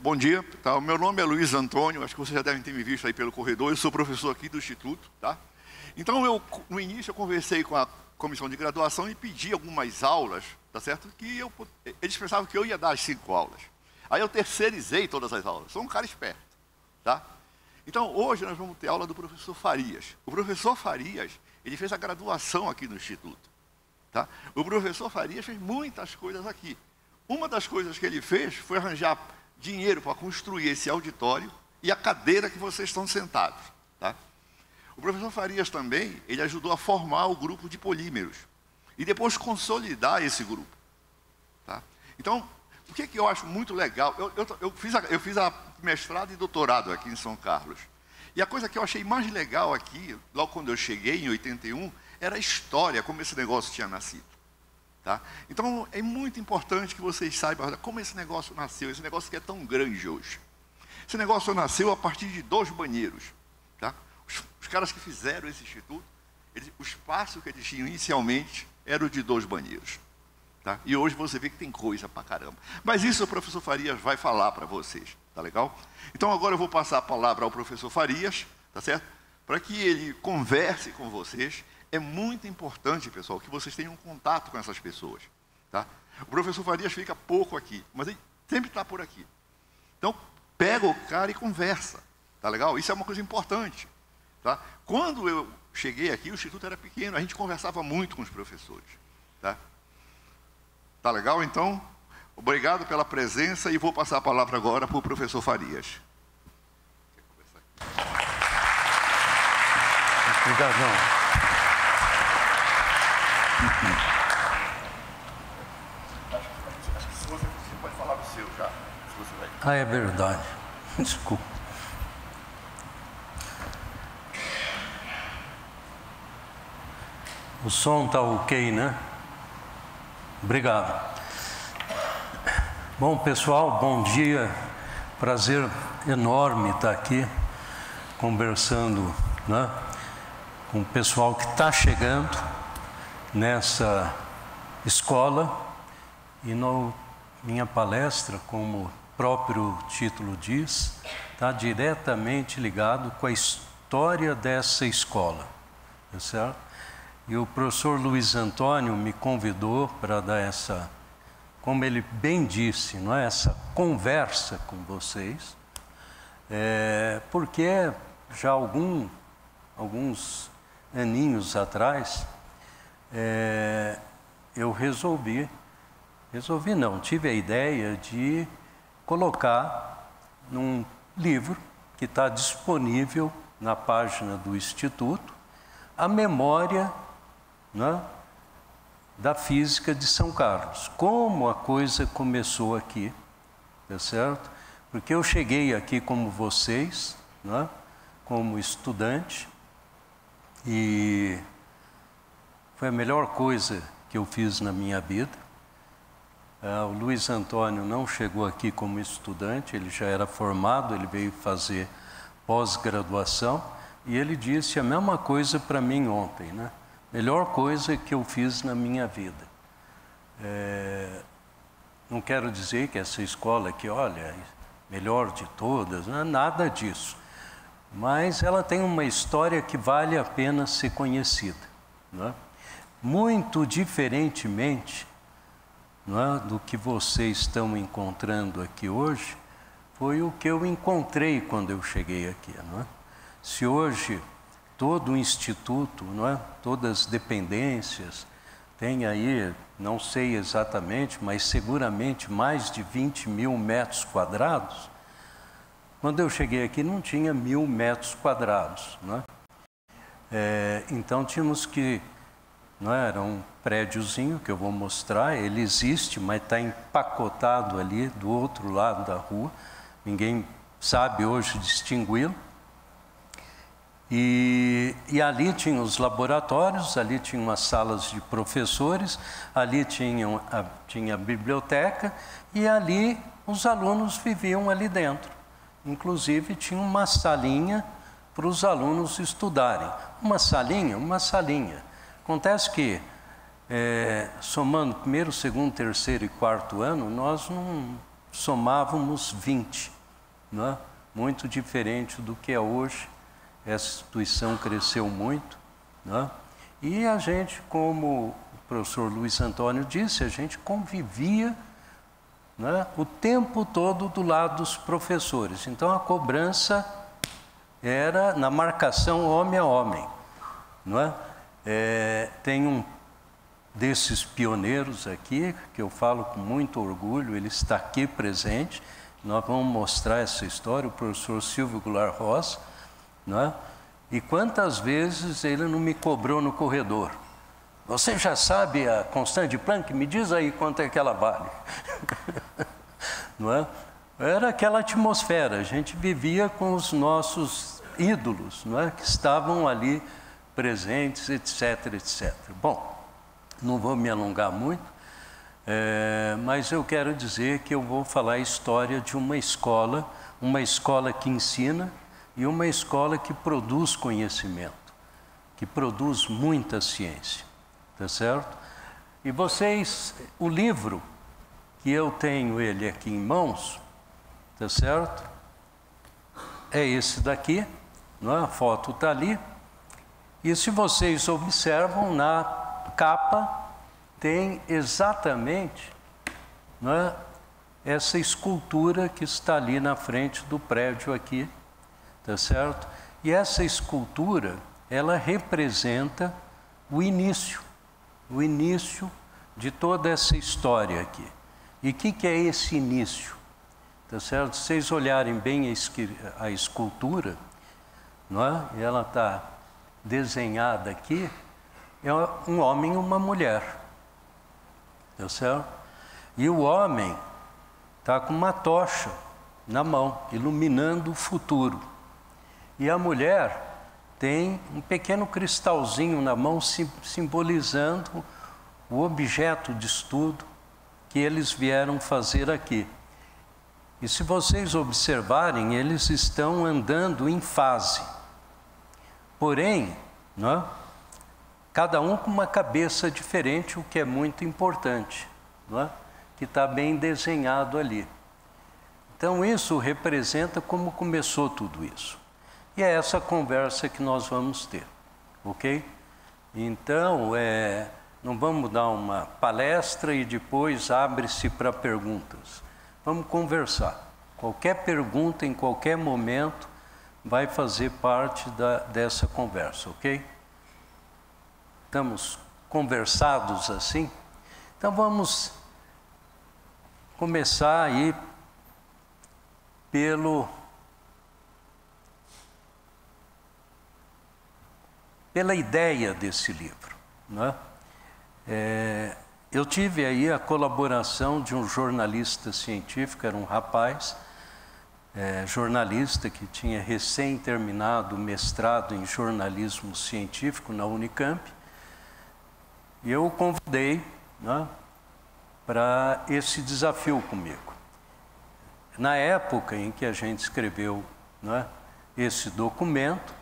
Bom dia, tá? O meu nome é Luiz Antônio, acho que vocês já devem ter me visto aí pelo corredor, eu sou professor aqui do Instituto, tá? Então, no início, eu conversei com a comissão de graduação e pedi algumas aulas, tá certo? Eles pensavam que eu ia dar as 5 aulas. Aí eu terceirizei todas as aulas, sou um cara esperto, tá? Então, hoje nós vamos ter aula do professor Farias. O professor Farias, ele fez a graduação aqui no Instituto, tá? O professor Farias fez muitas coisas aqui. Uma das coisas que ele fez foi arranjar dinheiro para construir esse auditório e a cadeira que vocês estão sentados, tá? O professor Farias também, ele ajudou a formar o grupo de polímeros e depois consolidar esse grupo, tá? Então, o que eu acho muito legal, eu fiz a mestrado e doutorado aqui em São Carlos, e a coisa que eu achei mais legal aqui, logo quando eu cheguei, em 81, era a história, como esse negócio tinha nascido. Tá? Então, é muito importante que vocês saibam como esse negócio nasceu, esse negócio que é tão grande hoje. Esse negócio nasceu a partir de 2 banheiros. Tá? Os caras que fizeram esse instituto, o espaço que eles tinham inicialmente era o de 2 banheiros. Tá? E hoje você vê que tem coisa pra caramba. Mas isso o professor Farias vai falar para vocês, tá legal? Então agora eu vou passar a palavra ao professor Farias, tá certo? Para que ele converse com vocês. É muito importante, pessoal, que vocês tenham contato com essas pessoas, tá? O professor Farias fica pouco aqui, mas ele sempre está por aqui. Então, pega o cara e conversa, tá legal? Isso é uma coisa importante, tá? Quando eu cheguei aqui, o instituto era pequeno, a gente conversava muito com os professores, tá? Tá legal? Então, obrigado pela presença e vou passar a palavra agora para o professor Farias. Quer conversar aqui? Obrigado. Acho que você pode falar do seu já, se você vai. É verdade. Desculpa. O som está ok, né? Obrigado. Bom, pessoal, bom dia. Prazer enorme estar aqui conversando, né, com o pessoal que está chegando nessa escola. E minha palestra, como o próprio título diz, está diretamente ligado com a história dessa escola, tá certo? E o professor Luiz Antônio me convidou para dar essa, como ele bem disse, não é, essa conversa com vocês, porque já alguns aninhos atrás, eu tive a ideia de colocar num livro que está disponível na página do Instituto a memória, né, da física de São Carlos, como a coisa começou aqui, tá certo? Porque eu cheguei aqui como vocês, né, como estudante, e foi a melhor coisa que eu fiz na minha vida. O Luiz Antônio não chegou aqui como estudante, ele já era formado, ele veio fazer pós-graduação, e ele disse a mesma coisa para mim ontem, né? Melhor coisa que eu fiz na minha vida. Não quero dizer que essa escola aqui, olha, melhor de todas, não é nada disso. Mas ela tem uma história que vale a pena ser conhecida, não é? Muito diferentemente, não é, do que vocês estão encontrando aqui hoje, foi o que eu encontrei quando eu cheguei aqui, não é? Se hoje todo o instituto, não é, todas as dependências, tem aí, não sei exatamente, mas seguramente mais de 20 mil metros quadrados, quando eu cheguei aqui não tinha 1000 metros quadrados, não é? Então tínhamos que, não é, era um prédiozinho que eu vou mostrar, ele existe, mas está empacotado ali do outro lado da rua, ninguém sabe hoje distingui-lo. E ali tinha os laboratórios, ali tinha umas salas de professores, ali tinha a biblioteca, e ali os alunos viviam ali dentro. Inclusive tinha uma salinha para os alunos estudarem. Uma salinha. Acontece que, somando primeiro, segundo, terceiro e quarto ano, nós somávamos 20, né? Muito diferente do que é hoje. Essa instituição cresceu muito, né? E a gente, como o professor Luiz Antônio disse, a gente convivia, né, o tempo todo do lado dos professores. Então a cobrança era na marcação homem a homem, não é? Tem um desses pioneiros aqui, que eu falo com muito orgulho, ele está aqui presente, nós vamos mostrar essa história, o professor Silvio Goulart Rosa, não é? E quantas vezes ele não me cobrou no corredor: você já sabe a constante de Planck? Me diz aí quanto é que ela vale. Não é? Era aquela atmosfera, a gente vivia com os nossos ídolos, não é? Que estavam ali presentes, etc, etc. Bom, não vou me alongar muito, mas eu quero dizer que eu vou falar a história de uma escola que ensina e uma escola que produz conhecimento, que produz muita ciência, tá certo? E vocês, o livro, que eu tenho ele aqui em mãos, tá certo? É esse daqui, não é? A foto está ali. E se vocês observam, na capa tem exatamente, não é, essa escultura que está ali na frente do prédio aqui, tá certo? E essa escultura, ela representa o início de toda essa história aqui. E o que é esse início? Tá certo? Se vocês olharem bem a escultura, não é? E ela está desenhada aqui, é um homem e uma mulher, tá certo? E o homem está com uma tocha na mão, iluminando o futuro. E a mulher tem um pequeno cristalzinho na mão, simbolizando o objeto de estudo que eles vieram fazer aqui. E se vocês observarem, eles estão andando em fase. Porém, não é? Cada um com uma cabeça diferente, o que é muito importante, não é? Que está bem desenhado ali. Então isso representa como começou tudo isso. E é essa conversa que nós vamos ter, ok? Então, não vamos dar uma palestra e depois abre-se para perguntas. Vamos conversar. Qualquer pergunta, em qualquer momento, vai fazer parte dessa conversa, ok? Estamos conversados assim? Então vamos começar aí pela ideia desse livro, não é? Eu tive aí a colaboração de um jornalista científico, era um rapaz, jornalista que tinha recém terminado o mestrado em jornalismo científico na Unicamp, e eu o convidei, né, para esse desafio comigo. Na época em que a gente escreveu, né, esse documento,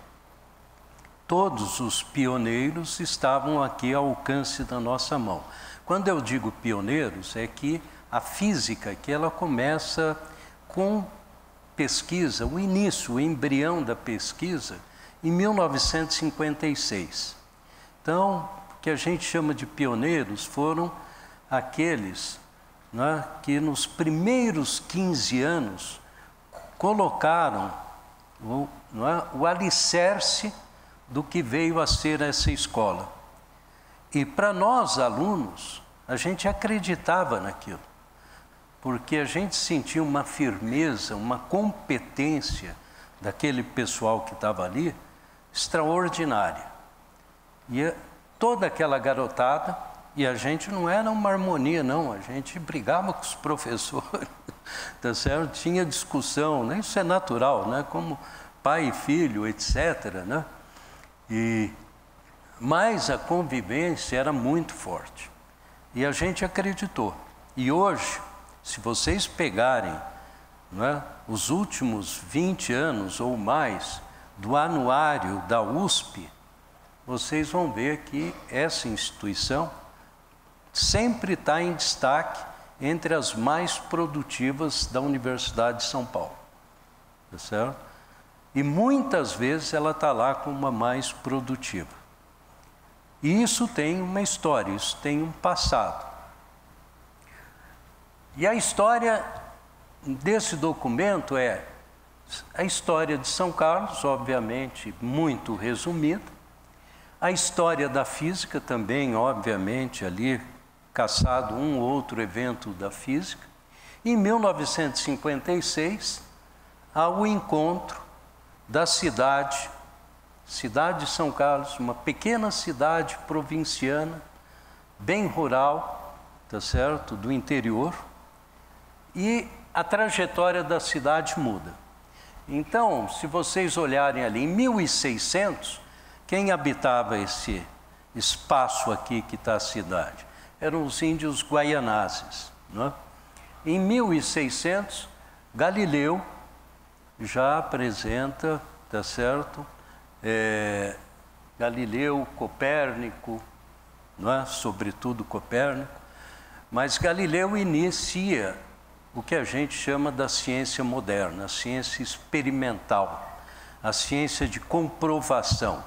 todos os pioneiros estavam aqui ao alcance da nossa mão. Quando eu digo pioneiros, é que a física, que ela começa com pesquisa, o início, o embrião da pesquisa, em 1956. Então, o que a gente chama de pioneiros foram aqueles, né, que nos primeiros 15 anos colocaram o alicerce do que veio a ser essa escola. E para nós, alunos, a gente acreditava naquilo, porque a gente sentia uma firmeza, uma competência daquele pessoal que estava ali, extraordinária. E toda aquela garotada, e a gente não era uma harmonia, não, a gente brigava com os professores, tá certo? Tinha discussão, né? Isso é natural, né? Como pai e filho, etc., né? Mas a convivência era muito forte. E a gente acreditou. E hoje, se vocês pegarem, não é, os últimos 20 anos ou mais do anuário da USP, vocês vão ver que essa instituição sempre está em destaque entre as mais produtivas da Universidade de São Paulo, tá certo? E muitas vezes ela está lá como a mais produtiva. E isso tem uma história, isso tem um passado. E a história desse documento é a história de São Carlos, obviamente, muito resumida. A história da física também, obviamente, ali caçado um ou outro evento da física. Em 1956, há o encontro da cidade de São Carlos, uma pequena cidade provinciana, bem rural, tá certo, do interior, e a trajetória da cidade muda. Então, se vocês olharem ali, em 1600, quem habitava esse espaço aqui que está a cidade? Eram os índios guaianazes, não é? Em 1600, Galileu já apresenta, tá certo? Galileu, Copérnico, não é? Sobretudo Copérnico, mas Galileu inicia o que a gente chama da ciência moderna, a ciência experimental, a ciência de comprovação,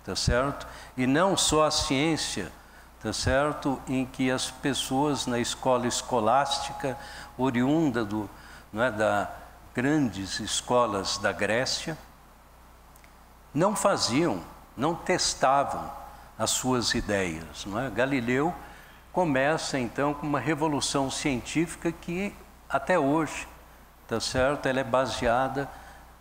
tá certo? E não só a ciência, tá certo, em que as pessoas na escola escolástica, oriunda não é, da grandes escolas da Grécia, não faziam, não testavam as suas ideias, não é? Galileu começa então com uma revolução científica que até hoje, tá certo, ela é baseada,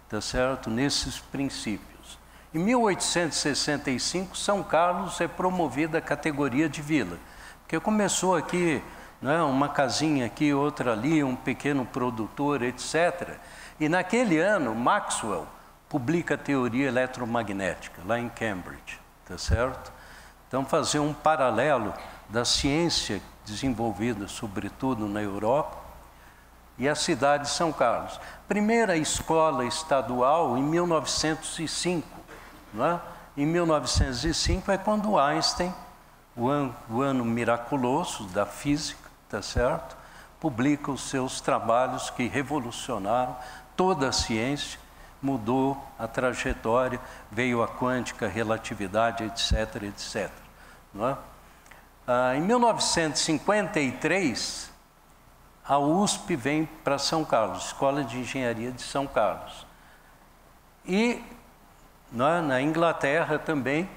tá certo, nesses princípios. Em 1865, São Carlos é promovida à categoria de vila, porque começou aqui, não é, uma casinha aqui, outra ali, um pequeno produtor, etc. E naquele ano, Maxwell publica a teoria eletromagnética, lá em Cambridge, tá certo? Então, fazer um paralelo da ciência desenvolvida, sobretudo na Europa, e a cidade de São Carlos. Primeira escola estadual em 1905, não é? Em 1905 é quando Einstein, o ano miraculoso da física, tá certo? Publica os seus trabalhos que revolucionaram toda a ciência, mudou a trajetória, veio a quântica, a relatividade, etc., etc. Não é? Em 1953, a USP vem para São Carlos, Escola de Engenharia de São Carlos. E na Inglaterra também...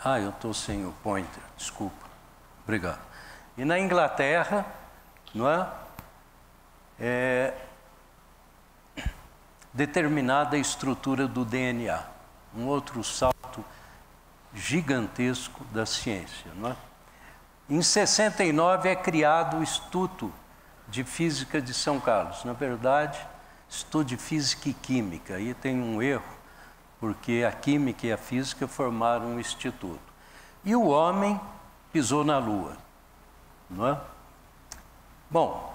eu estou sem o pointer, desculpa. Obrigado. E na Inglaterra, não é? Determinada estrutura do DNA, um outro salto gigantesco da ciência, não é? Em 69 é criado o Instituto de Física de São Carlos. Na verdade, Instituto de Física e Química. Aí tem um erro, porque a química e a física formaram um instituto. E o homem pisou na Lua, não é? Bom,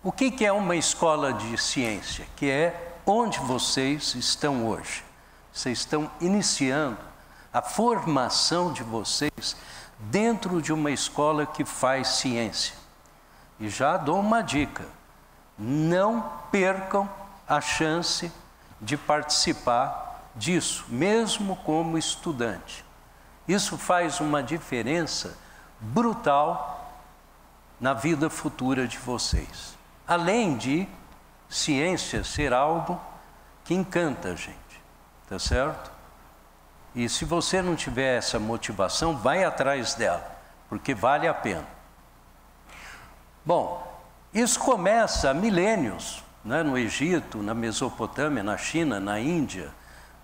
o que é uma escola de ciência? Que é onde vocês estão hoje. Vocês estão iniciando a formação de vocês dentro de uma escola que faz ciência. E já dou uma dica: não percam a chance de participar disso, mesmo como estudante. Isso faz uma diferença brutal na vida futura de vocês. Além de ciência ser algo que encanta a gente, tá certo? E se você não tiver essa motivação, vai atrás dela, porque vale a pena. Bom, isso começa há milênios, né? No Egito, na Mesopotâmia, na China, na Índia,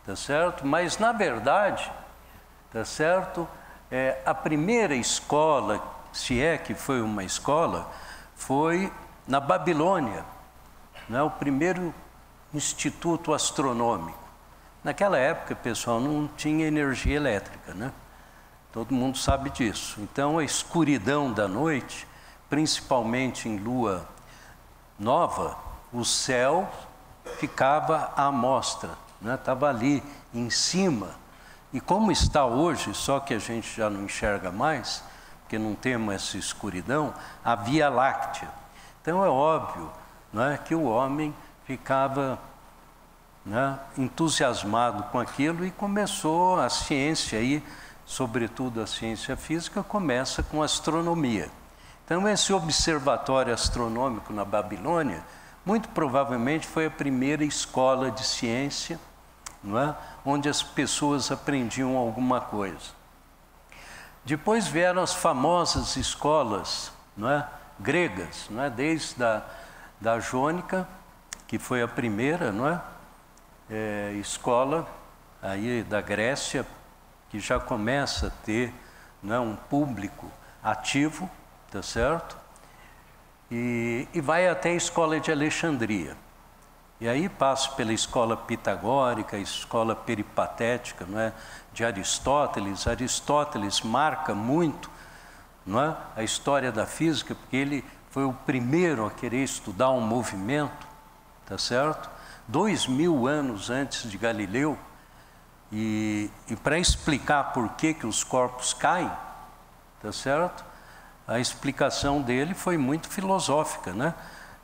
tá certo? Mas, na verdade, tá certo? A primeira escola, se é que foi uma escola, foi na Babilônia, né? O primeiro instituto astronômico. Naquela época, pessoal, não tinha energia elétrica, né? Todo mundo sabe disso. Então, a escuridão da noite, principalmente em lua nova, o céu ficava à mostra, né? Estava ali em cima. E como está hoje, só que a gente já não enxerga mais, porque não temos essa escuridão, a Via Láctea. Então é óbvio, né, que o homem ficava, né, entusiasmado com aquilo e começou a ciência aí, sobretudo a ciência física, começa com a astronomia. Então esse observatório astronômico na Babilônia, muito provavelmente foi a primeira escola de ciência, não é? Onde as pessoas aprendiam alguma coisa. Depois vieram as famosas escolas, não é? Gregas, não é? Desde da Jônica, que foi a primeira, não é? Escola aí da Grécia, que já começa a ter, não é, um público ativo, tá certo? E vai até a escola de Alexandria. E aí passa pela escola pitagórica, a escola peripatética, não é, de Aristóteles. Aristóteles marca muito, não é, a história da física, porque ele foi o primeiro a querer estudar um movimento, tá certo? 2000 anos antes de Galileu, e para explicar por que os corpos caem, tá certo? A explicação dele foi muito filosófica, né?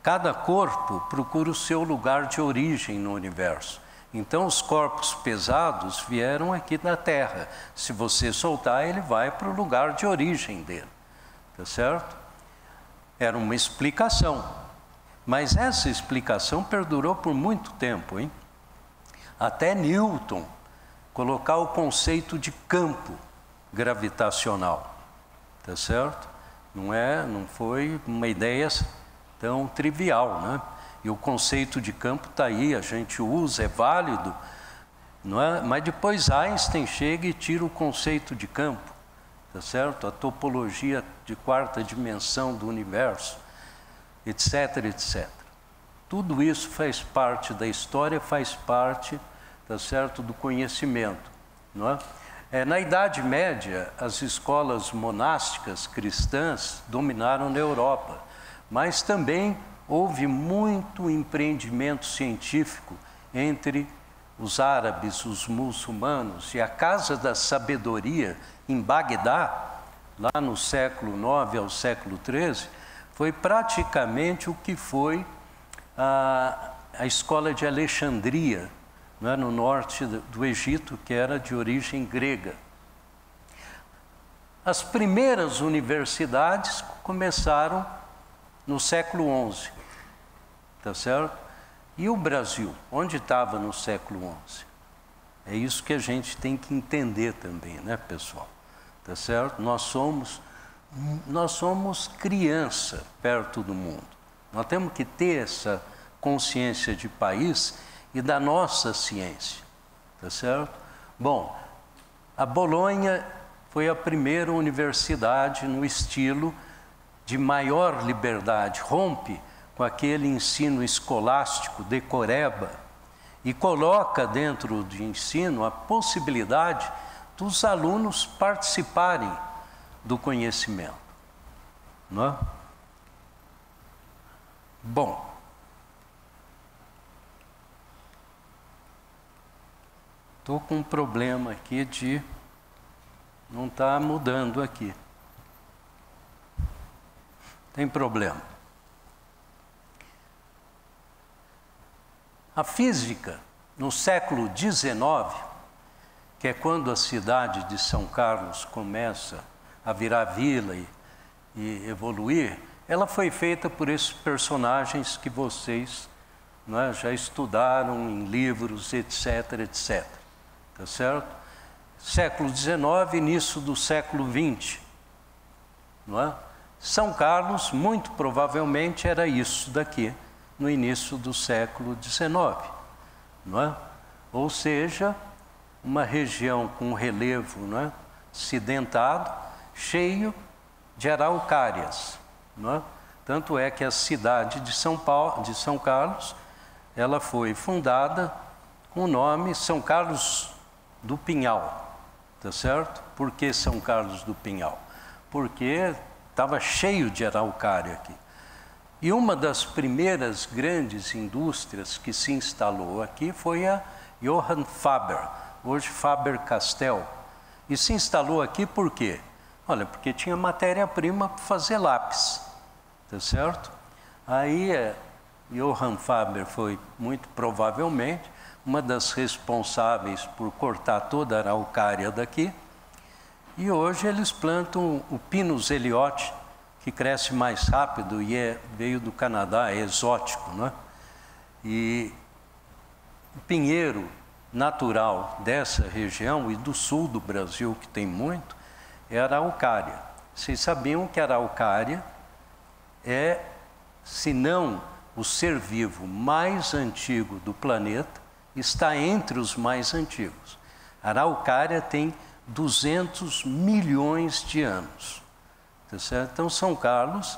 Cada corpo procura o seu lugar de origem no universo. Então, os corpos pesados vieram aqui da Terra. Se você soltar, ele vai para o lugar de origem dele. Tá certo? Era uma explicação. Mas essa explicação perdurou por muito tempo, hein? Até Newton colocar o conceito de campo gravitacional. Tá certo? Não foi uma ideia tão trivial, né? E o conceito de campo está aí, a gente usa, é válido, não é? Mas depois Einstein chega e tira o conceito de campo, tá certo? A topologia de quarta dimensão do universo, etc, etc. Tudo isso faz parte da história, faz parte, tá certo, do conhecimento, não é? Na Idade Média, as escolas monásticas cristãs dominaram na Europa, mas também houve muito empreendimento científico entre os árabes, os muçulmanos, e a Casa da Sabedoria em Bagdá, lá no século IX ao século XIII, foi praticamente o que foi a escola de Alexandria, né, no norte do Egito, que era de origem grega. As primeiras universidades começaram no século XI, tá certo? E o Brasil, onde estava no século XI? É isso que a gente tem que entender também, né, pessoal? Tá certo? Nós somos criança perto do mundo. Nós temos que ter essa consciência de país e da nossa ciência, tá certo? Bom, a Bolonha foi a primeira universidade no estilo de maior liberdade, rompe com aquele ensino escolástico decoreba e coloca dentro do ensino a possibilidade dos alunos participarem do conhecimento, não é? Bom, estou com um problema aqui de não está mudando aqui. Tem problema. A física, no século XIX, que é quando a cidade de São Carlos começa a virar vila e evoluir, ela foi feita por esses personagens que vocês, não é, já estudaram em livros, etc, etc. Tá certo? Século XIX, início do século XX, não é? São Carlos, muito provavelmente, era isso daqui, no início do século XIX, não é? Ou seja, uma região com relevo, não é, acidentado, cheio de araucárias, não é? Tanto é que a cidade de São Carlos, ela foi fundada com o nome São Carlos do Pinhal, tá certo? Por que São Carlos do Pinhal? Porque estava cheio de araucária aqui. E uma das primeiras grandes indústrias que se instalou aqui foi a Johann Faber, hoje Faber-Castell. E se instalou aqui por quê? Olha, porque tinha matéria-prima para fazer lápis, tá certo? Aí Johann Faber foi, muito provavelmente, uma das responsáveis por cortar toda a araucária daqui. E hoje eles plantam o Pinus ellioti, que cresce mais rápido e veio do Canadá, é exótico, né? E o pinheiro natural dessa região e do sul do Brasil, que tem muito, é a araucária. Vocês sabiam que a araucária é, se não o ser vivo mais antigo do planeta, está entre os mais antigos. A araucária tem 200 milhões de anos. Tá certo? Então, São Carlos,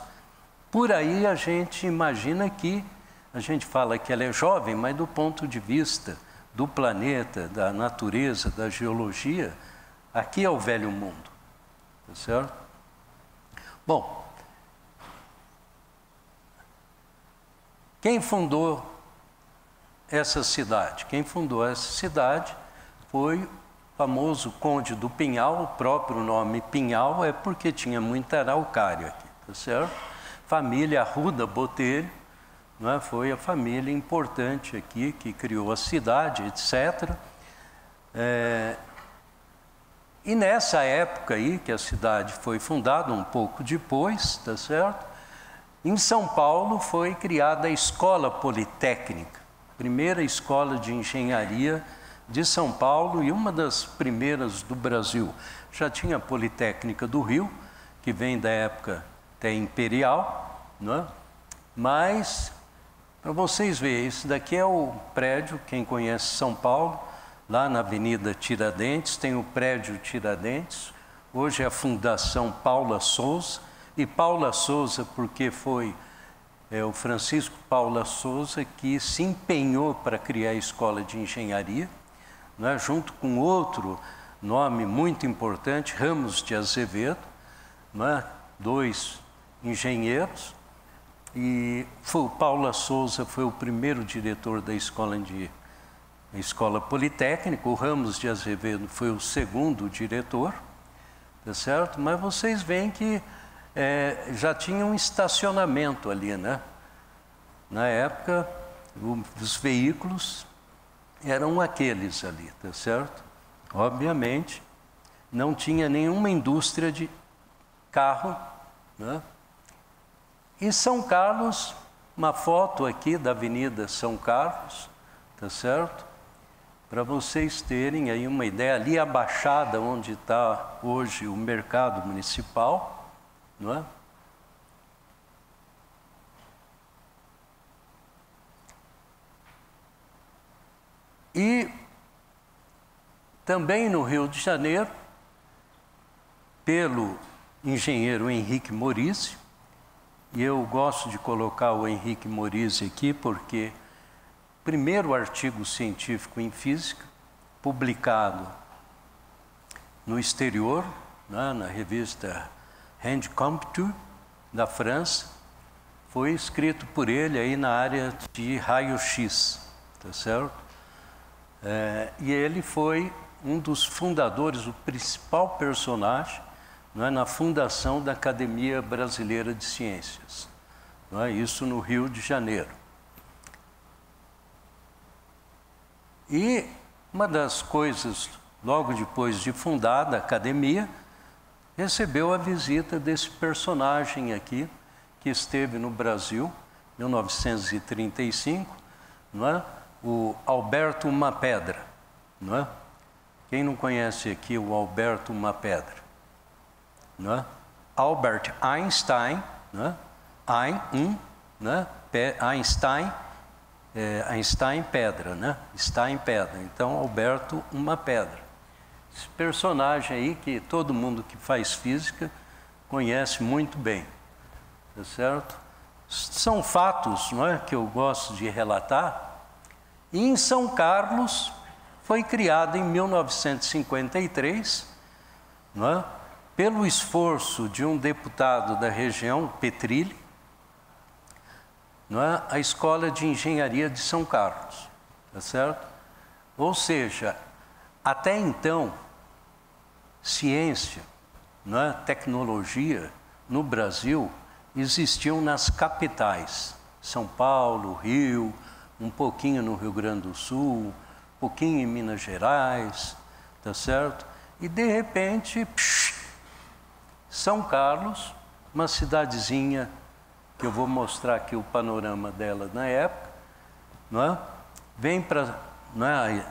por aí a gente imagina que, a gente fala que ela é jovem, mas do ponto de vista do planeta, da natureza, da geologia, aqui é o velho mundo. Tá certo? Bom, quem fundou essa cidade? Quem fundou essa cidade foi o famoso Conde do Pinhal. O próprio nome Pinhal é porque tinha muita araucária aqui, tá certo? Família Arruda Botelho, não é? Foi a família importante aqui que criou a cidade, etc. E nessa época aí que a cidade foi fundada, um pouco depois, tá certo? Em São Paulo foi criada a Escola Politécnica, primeira escola de engenharia de São Paulo e uma das primeiras do Brasil. Já tinha a Politécnica do Rio, que vem da época até imperial, né? Mas, para vocês verem, esse daqui é o prédio, quem conhece São Paulo, lá na Avenida Tiradentes, tem o prédio Tiradentes, hoje é a Fundação Paula Souza, e Paula Souza porque foi o Francisco Paula Souza que se empenhou para criar a escola de engenharia, né, junto com outro nome muito importante, Ramos de Azevedo, né, dois engenheiros, e o Paula Souza foi o primeiro diretor da escola politécnica, o Ramos de Azevedo foi o segundo diretor, tá certo? Mas vocês veem que já tinha um estacionamento ali, né? Na época, os veículos eram aqueles ali, tá certo? Obviamente, não tinha nenhuma indústria de carro, né? E São Carlos, uma foto aqui da Avenida São Carlos, tá certo? Para vocês terem aí uma ideia, ali a Baixada, onde está hoje o mercado municipal, não é? E também no Rio de Janeiro, pelo engenheiro Henrique Morizzi, e eu gosto de colocar o Henrique Morizzi aqui porque primeiro artigo científico em física, publicado no exterior, né, na revista Rende Compte, da França, foi escrito por ele aí na área de raio-x, tá certo? E ele foi um dos fundadores, o principal personagem, não é, na fundação da Academia Brasileira de Ciências, não é, isso no Rio de Janeiro. E uma das coisas, logo depois de fundada a academia, recebeu a visita desse personagem aqui, que esteve no Brasil, em 1935, não é? O Alberto Uma Pedra, não é? Quem não conhece aqui o Alberto Uma Pedra? Não é? Albert Einstein, não é? Né? Einstein, Einstein pedra, né? Stein pedra. Então, Alberto Uma Pedra. Esse personagem aí que todo mundo que faz física conhece muito bem, tá certo? São fatos, não é, que eu gosto de relatar. E em São Carlos foi criada em 1953, não é, pelo esforço de um deputado da região, Petrilli, não é, a Escola de Engenharia de São Carlos, tá certo? Ou seja, Até então, ciência, né, tecnologia no Brasil existiam nas capitais. São Paulo, Rio, um pouquinho no Rio Grande do Sul, um pouquinho em Minas Gerais, tá certo? E de repente, São Carlos, uma cidadezinha, que eu vou mostrar aqui o panorama dela na época, não é? Vem para, não é,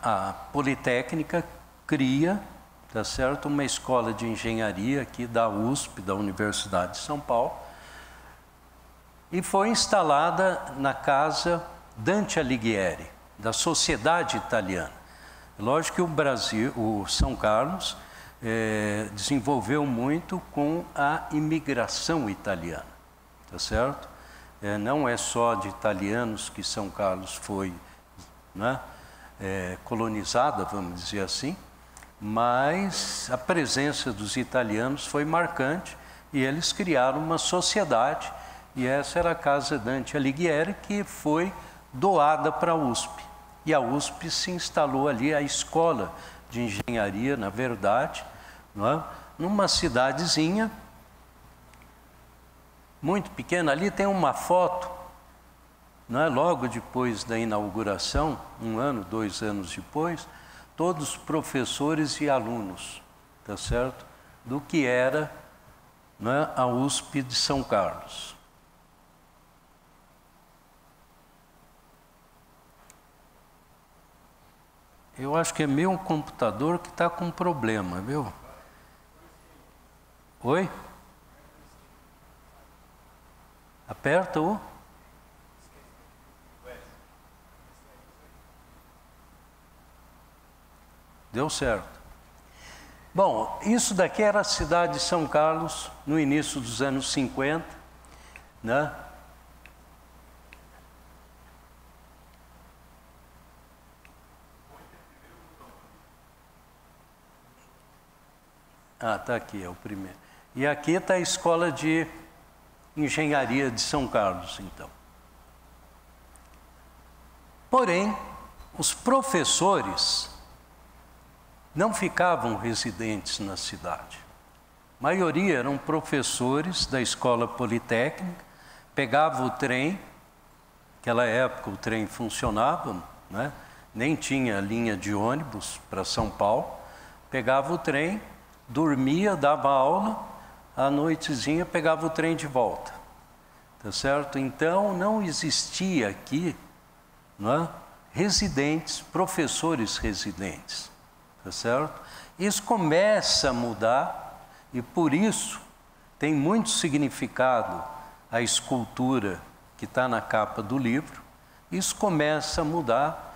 a Politécnica cria, tá certo, uma escola de engenharia aqui da USP, da Universidade de São Paulo, e foi instalada na casa Dante Alighieri, da Sociedade Italiana. Lógico que o Brasil, o São Carlos, desenvolveu muito com a imigração italiana, tá certo? Não é só de italianos que São Carlos foi, né, colonizada, vamos dizer assim, mas a presença dos italianos foi marcante e eles criaram uma sociedade, e essa era a Casa Dante Alighieri, que foi doada para a USP. E a USP se instalou ali, a escola de engenharia, na verdade, não é? Numa cidadezinha muito pequena. Ali tem uma foto, não é? Logo depois da inauguração, 1 ano, 2 anos depois, todos professores e alunos, tá certo? Do que era, não é, a USP de São Carlos. Eu acho que é meu computador que está com problema, viu? Oi? Aperta o... Deu certo. Bom, isso daqui era a cidade de São Carlos no início dos anos 50, né? Ah, está aqui, é o primeiro. E aqui está a Escola de Engenharia de São Carlos, então. Porém, os professores não ficavam residentes na cidade. A maioria eram professores da Escola Politécnica, pegavam o trem, naquela época o trem funcionava, né? Nem tinha linha de ônibus para São Paulo, pegava o trem, dormia, dava aula, à noitezinha pegava o trem de volta, tá certo? Então não existia aqui, não é, residentes, professores residentes, tá certo? Isso começa a mudar e por isso tem muito significado a escultura que está na capa do livro. Isso começa a mudar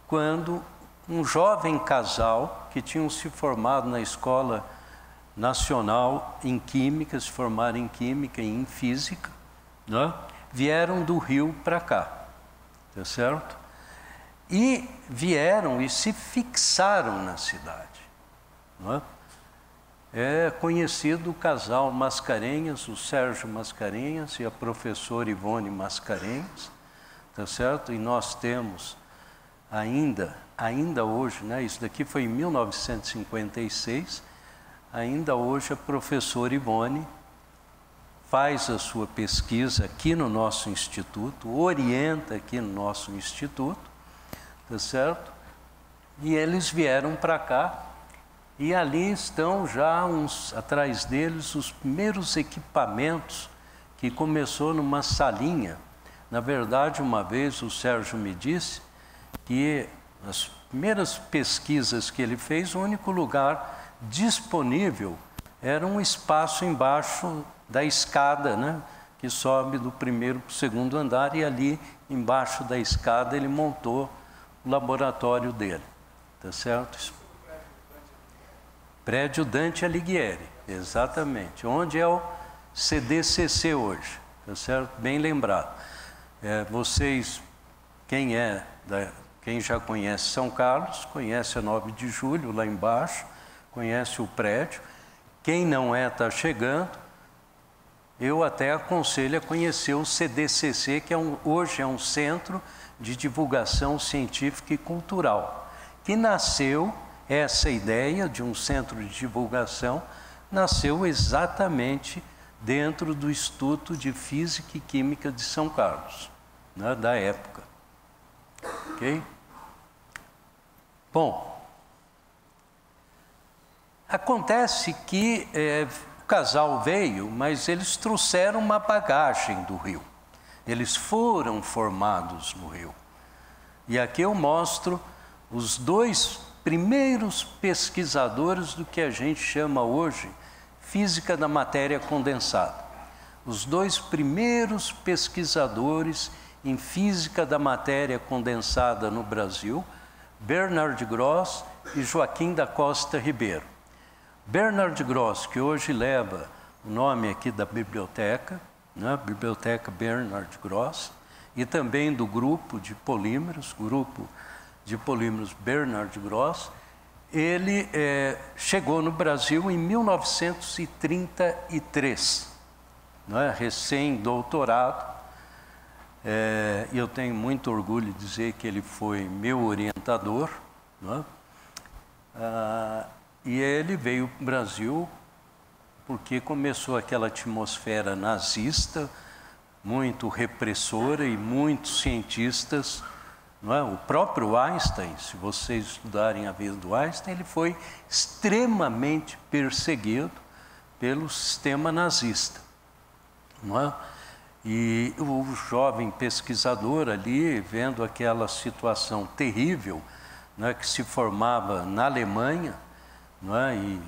quando um jovem casal que tinham se formado na Escola Nacional em Química, se formaram em Química e em Física, né? Vieram do Rio para cá, tá certo? E vieram e se fixaram na cidade, né? É conhecido o casal Mascarenhas, o Sérgio Mascarenhas e a professora Ivone Mascarenhas, tá certo? E nós temos ainda hoje, né? Isso daqui foi em 1956, ainda hoje a professora Ivone faz a sua pesquisa aqui no nosso instituto, orienta aqui no nosso instituto, tá certo? E eles vieram para cá e ali estão já atrás deles os primeiros equipamentos que começou numa salinha. Na verdade, uma vez o Sérgio me disse que as primeiras pesquisas que ele fez, o único lugar disponível era um espaço embaixo da escada, né, que sobe do 1º para o 2º andar, e ali embaixo da escada ele montou o laboratório dele, tá certo? Prédio Dante Alighieri, exatamente, onde é o CDCC hoje, tá certo? Bem lembrado. Vocês, quem já conhece São Carlos, conhece a 9 de Julho lá embaixo, conhece o prédio. Quem não está chegando, eu até aconselho a conhecer o CDCC, que hoje é um centro de divulgação científica e cultural, que nasceu, essa ideia de um centro de divulgação, nasceu exatamente dentro do Instituto de Física e Química de São Carlos, né, da época. Ok? Bom, acontece que o casal veio, mas eles trouxeram uma bagagem do Rio. Eles foram formados no Rio. E aqui eu mostro os dois primeiros pesquisadores do que a gente chama hoje física da matéria condensada. Os dois primeiros pesquisadores em física da matéria condensada no Brasil, Bernard Gross e Joaquim da Costa Ribeiro. Bernard Gross, que hoje leva o nome aqui da biblioteca, né? Biblioteca Bernard Gross, e também do grupo de polímeros, Bernard Gross. Ele chegou no Brasil em 1933, né? Recém-doutorado. E eu tenho muito orgulho de dizer que ele foi meu orientador, né? E ele veio para o Brasil porque começou aquela atmosfera nazista, muito repressora, e muitos cientistas, não é? O próprio Einstein, se vocês estudarem a vida do Einstein, ele foi extremamente perseguido pelo sistema nazista, não é? E o jovem pesquisador ali, vendo aquela situação terrível, não é, que se formava na Alemanha, não é, e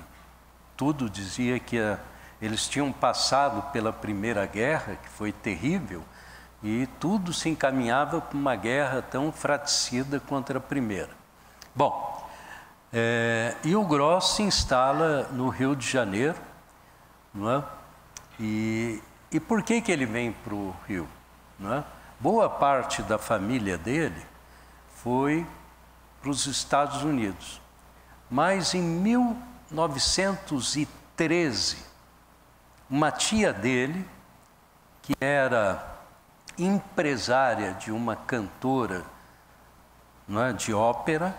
tudo dizia que eles tinham passado pela Primeira Guerra, que foi terrível, e tudo se encaminhava para uma guerra tão fratricida contra a Primeira. Bom, e o Gross se instala no Rio de Janeiro, não é? E por que ele vem para o Rio? Não é? Boa parte da família dele foi para os Estados Unidos. Mas em 1913, uma tia dele, que era empresária de uma cantora, não é, de ópera,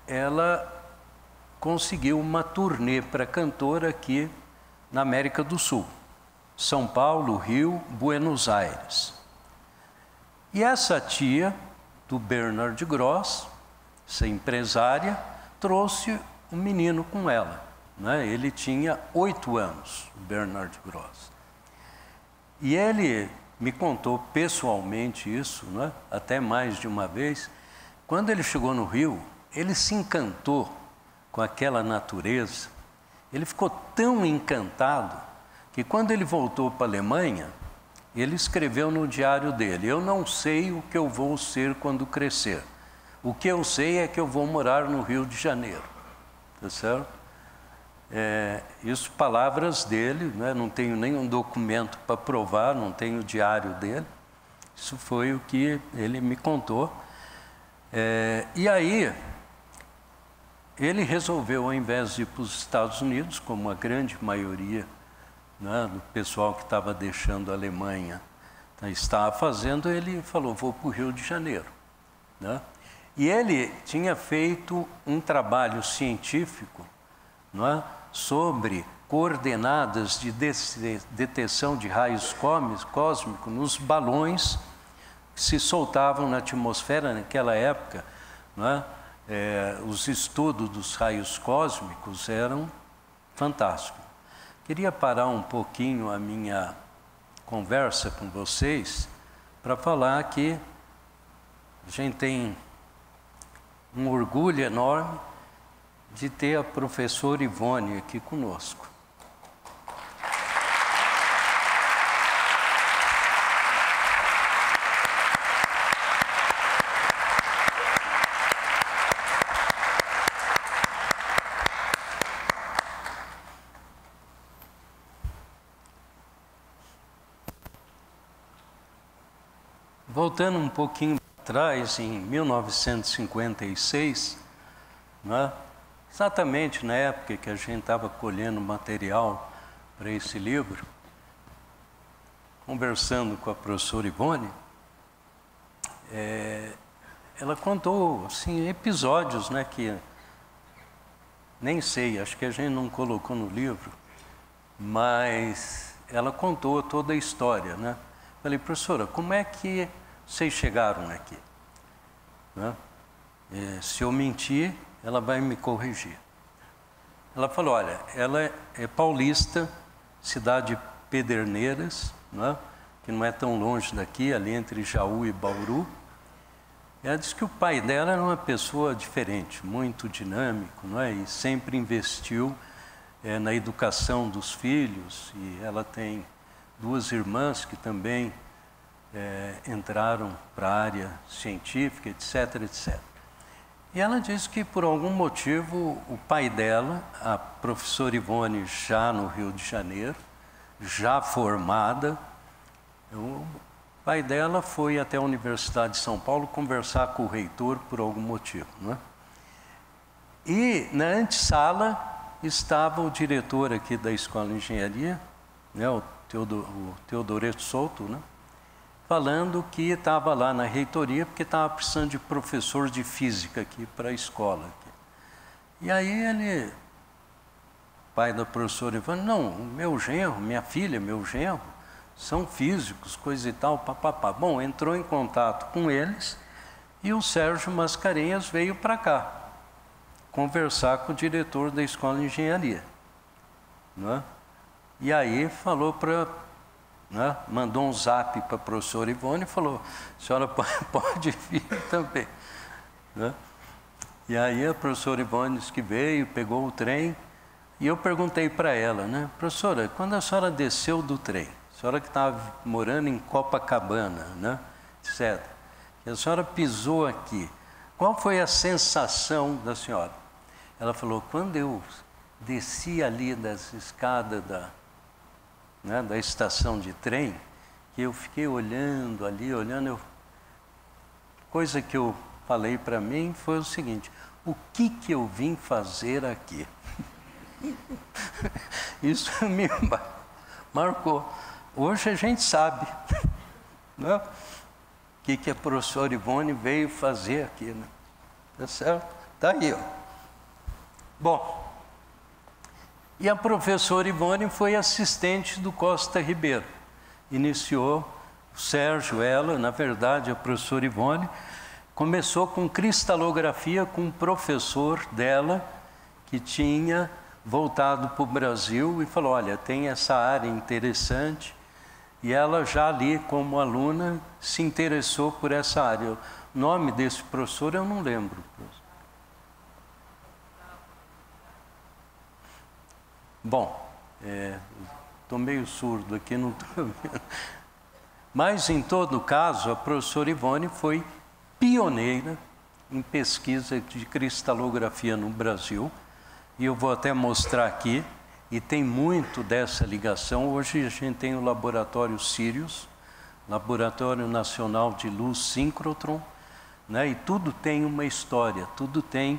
ela conseguiu uma turnê para cantora aqui na América do Sul, São Paulo, Rio, Buenos Aires. E essa tia do Bernard Gross, essa empresária, trouxe um menino com ela, né? Ele tinha 8 anos, o Bernard Gross. E ele me contou pessoalmente isso, né? Até mais de uma vez. Quando ele chegou no Rio, ele se encantou com aquela natureza. Ele ficou tão encantado que quando ele voltou para a Alemanha, ele escreveu no diário dele: eu não sei o que eu vou ser quando crescer. O que eu sei é que eu vou morar no Rio de Janeiro. Tá certo? Isso, palavras dele, né? Não tenho nenhum documento para provar, não tenho o diário dele. Isso foi o que ele me contou. E aí, ele resolveu, ao invés de ir para os Estados Unidos, como a grande maioria, né, do pessoal que estava deixando a Alemanha estava fazendo, ele falou: vou para o Rio de Janeiro, né? E ele tinha feito um trabalho científico, não é, sobre coordenadas de detecção de raios cósmicos nos balões que se soltavam na atmosfera naquela época, não é? Os estudos dos raios cósmicos eram fantásticos. Queria parar um pouquinho a minha conversa com vocês para falar que a gente tem um orgulho enorme de ter a professora Ivone aqui conosco. Voltando um pouquinho atrás, em 1956, né, exatamente na época que a gente estava colhendo material para esse livro, conversando com a professora Ivone, ela contou assim, episódios, né, que nem sei, acho que a gente não colocou no livro, mas ela contou toda a história, né? Falei, professora, como é que vocês chegaram aqui? Né? Se eu mentir, ela vai me corrigir. Ela falou, olha, ela é paulista, cidade de Pederneiras, né? Que não é tão longe daqui, ali entre Jaú e Bauru. Ela disse que o pai dela era uma pessoa diferente, muito dinâmico, não é? E sempre investiu na educação dos filhos, e ela tem 2 irmãs que também entraram para a área científica, etc, etc. E ela disse que, por algum motivo, o pai dela, a professora Ivone, já no Rio de Janeiro, já formada, o pai dela foi até a Universidade de São Paulo conversar com o reitor por algum motivo, né? E na antessala estava o diretor aqui da Escola de Engenharia, né, o Teodoreto Souto, né, falando que estava lá na reitoria porque estava precisando de professor de física aqui para a escola. E aí ele, pai da professora Ivone, não, meu genro, minha filha, meu genro, são físicos, coisa e tal, papapá. Bom, entrou em contato com eles e o Sérgio Mascarenhas veio para cá conversar com o diretor da Escola de Engenharia, né? E aí falou para, né, mandou um zap para a professora Ivone e falou, a senhora pode vir também, né? E aí a professora Ivone disse que veio, pegou o trem, e eu perguntei para ela, né, professora, quando a senhora desceu do trem, a senhora que estava morando em Copacabana, né, etc., e a senhora pisou aqui, qual foi a sensação da senhora? Ela falou, quando eu desci ali das escadas da estação de trem, que eu fiquei olhando ali, coisa que eu falei para mim foi o seguinte, o que eu vim fazer aqui? Isso me marcou. Hoje a gente sabe, né? O que a professora Ivone veio fazer aqui, né? Tá certo? Tá aí, ó. Bom, e a professora Ivone foi assistente do Costa Ribeiro. Iniciou o Sérgio, ela, na verdade, a professora Ivone, começou com cristalografia com um professor dela que tinha voltado para o Brasil e falou, olha, tem essa área interessante, e ela já ali como aluna se interessou por essa área. O nome desse professor eu não lembro. Bom, estou meio surdo aqui, não estou vendo. Mas, em todo caso, a professora Ivone foi pioneira em pesquisa de cristalografia no Brasil, e eu vou até mostrar aqui, e tem muito dessa ligação. Hoje a gente tem o Laboratório Sirius, Laboratório Nacional de Luz Síncrotron, né? E tudo tem uma história, tudo tem,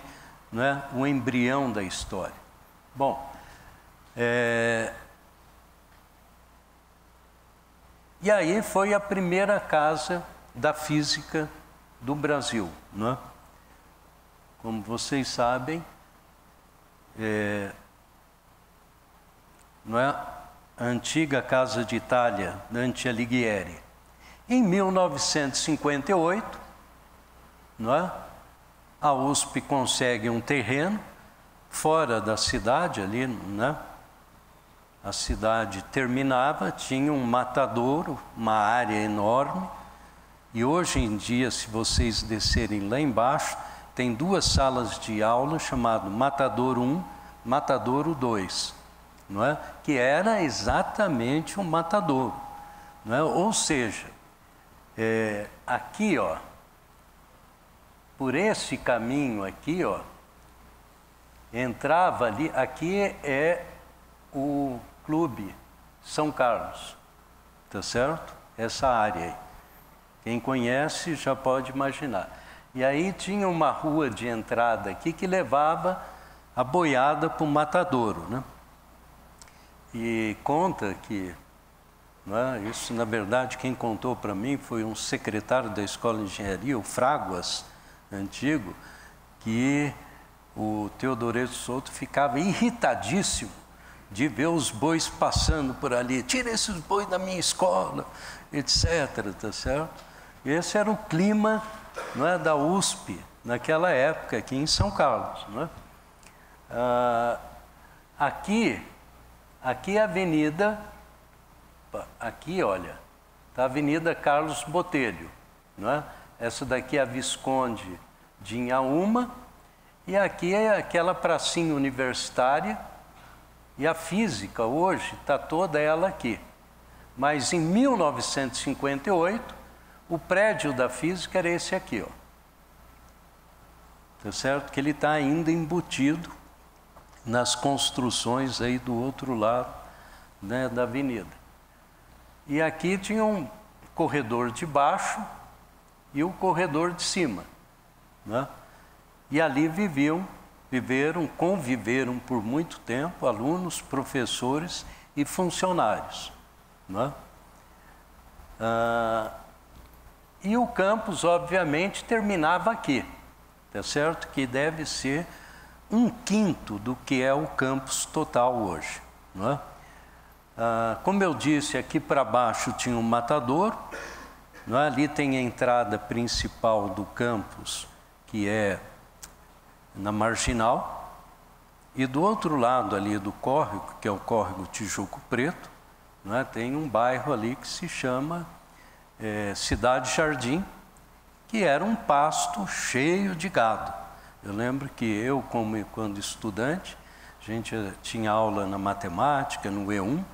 né, um embrião da história. Bom, e aí foi a primeira casa da física do Brasil, né? Como vocês sabem, não é? A antiga Casa de Itália, Dante Alighieri. Em 1958, não é? A USP consegue um terreno fora da cidade, ali, né? A cidade terminava, tinha um matadouro, uma área enorme, e hoje em dia, se vocês descerem lá embaixo, tem 2 salas de aula chamadas Matadouro 1, Matadouro 2, não é? Que era exatamente um matadouro, não é? Ou seja, aqui, ó, por esse caminho aqui, ó, entrava ali, aqui é o Clube São Carlos, tá certo? Essa área aí. Quem conhece já pode imaginar. E aí tinha uma rua de entrada aqui que levava a boiada para o matadouro, né? E conta que, né, isso na verdade quem contou para mim foi um secretário da Escola de Engenharia, o Fraguas, antigo que o Teodoreto Souto ficava irritadíssimo de ver os bois passando por ali. Tira esses bois da minha escola, etc. Tá certo? Esse era o clima, não é, da USP naquela época aqui em São Carlos, não é? Aqui é a avenida, aqui olha, está a Avenida Carlos Botelho, não é? Essa daqui é a Visconde de Inhaúma, e aqui é aquela pracinha universitária, e a física hoje está toda ela aqui. Mas em 1958, o prédio da física era esse aqui, ó. Tá certo? Que ele está ainda embutido nas construções aí do outro lado, né, da avenida. E aqui tinha um corredor de baixo e o corredor de cima, né? E ali conviveram por muito tempo alunos, professores e funcionários, né? E o campus, obviamente, terminava aqui, tá certo? Que deve ser 1/5 do que é o campus total hoje, não é? Como eu disse, aqui para baixo tinha um matadouro, não é? Ali tem a entrada principal do campus, que é na Marginal, e do outro lado ali do córrego, que é o córrego Tijuco Preto, não é? Tem um bairro ali que se chama Cidade Jardim, que era um pasto cheio de gado. Eu lembro que eu, quando estudante, a gente tinha aula na matemática, no E1,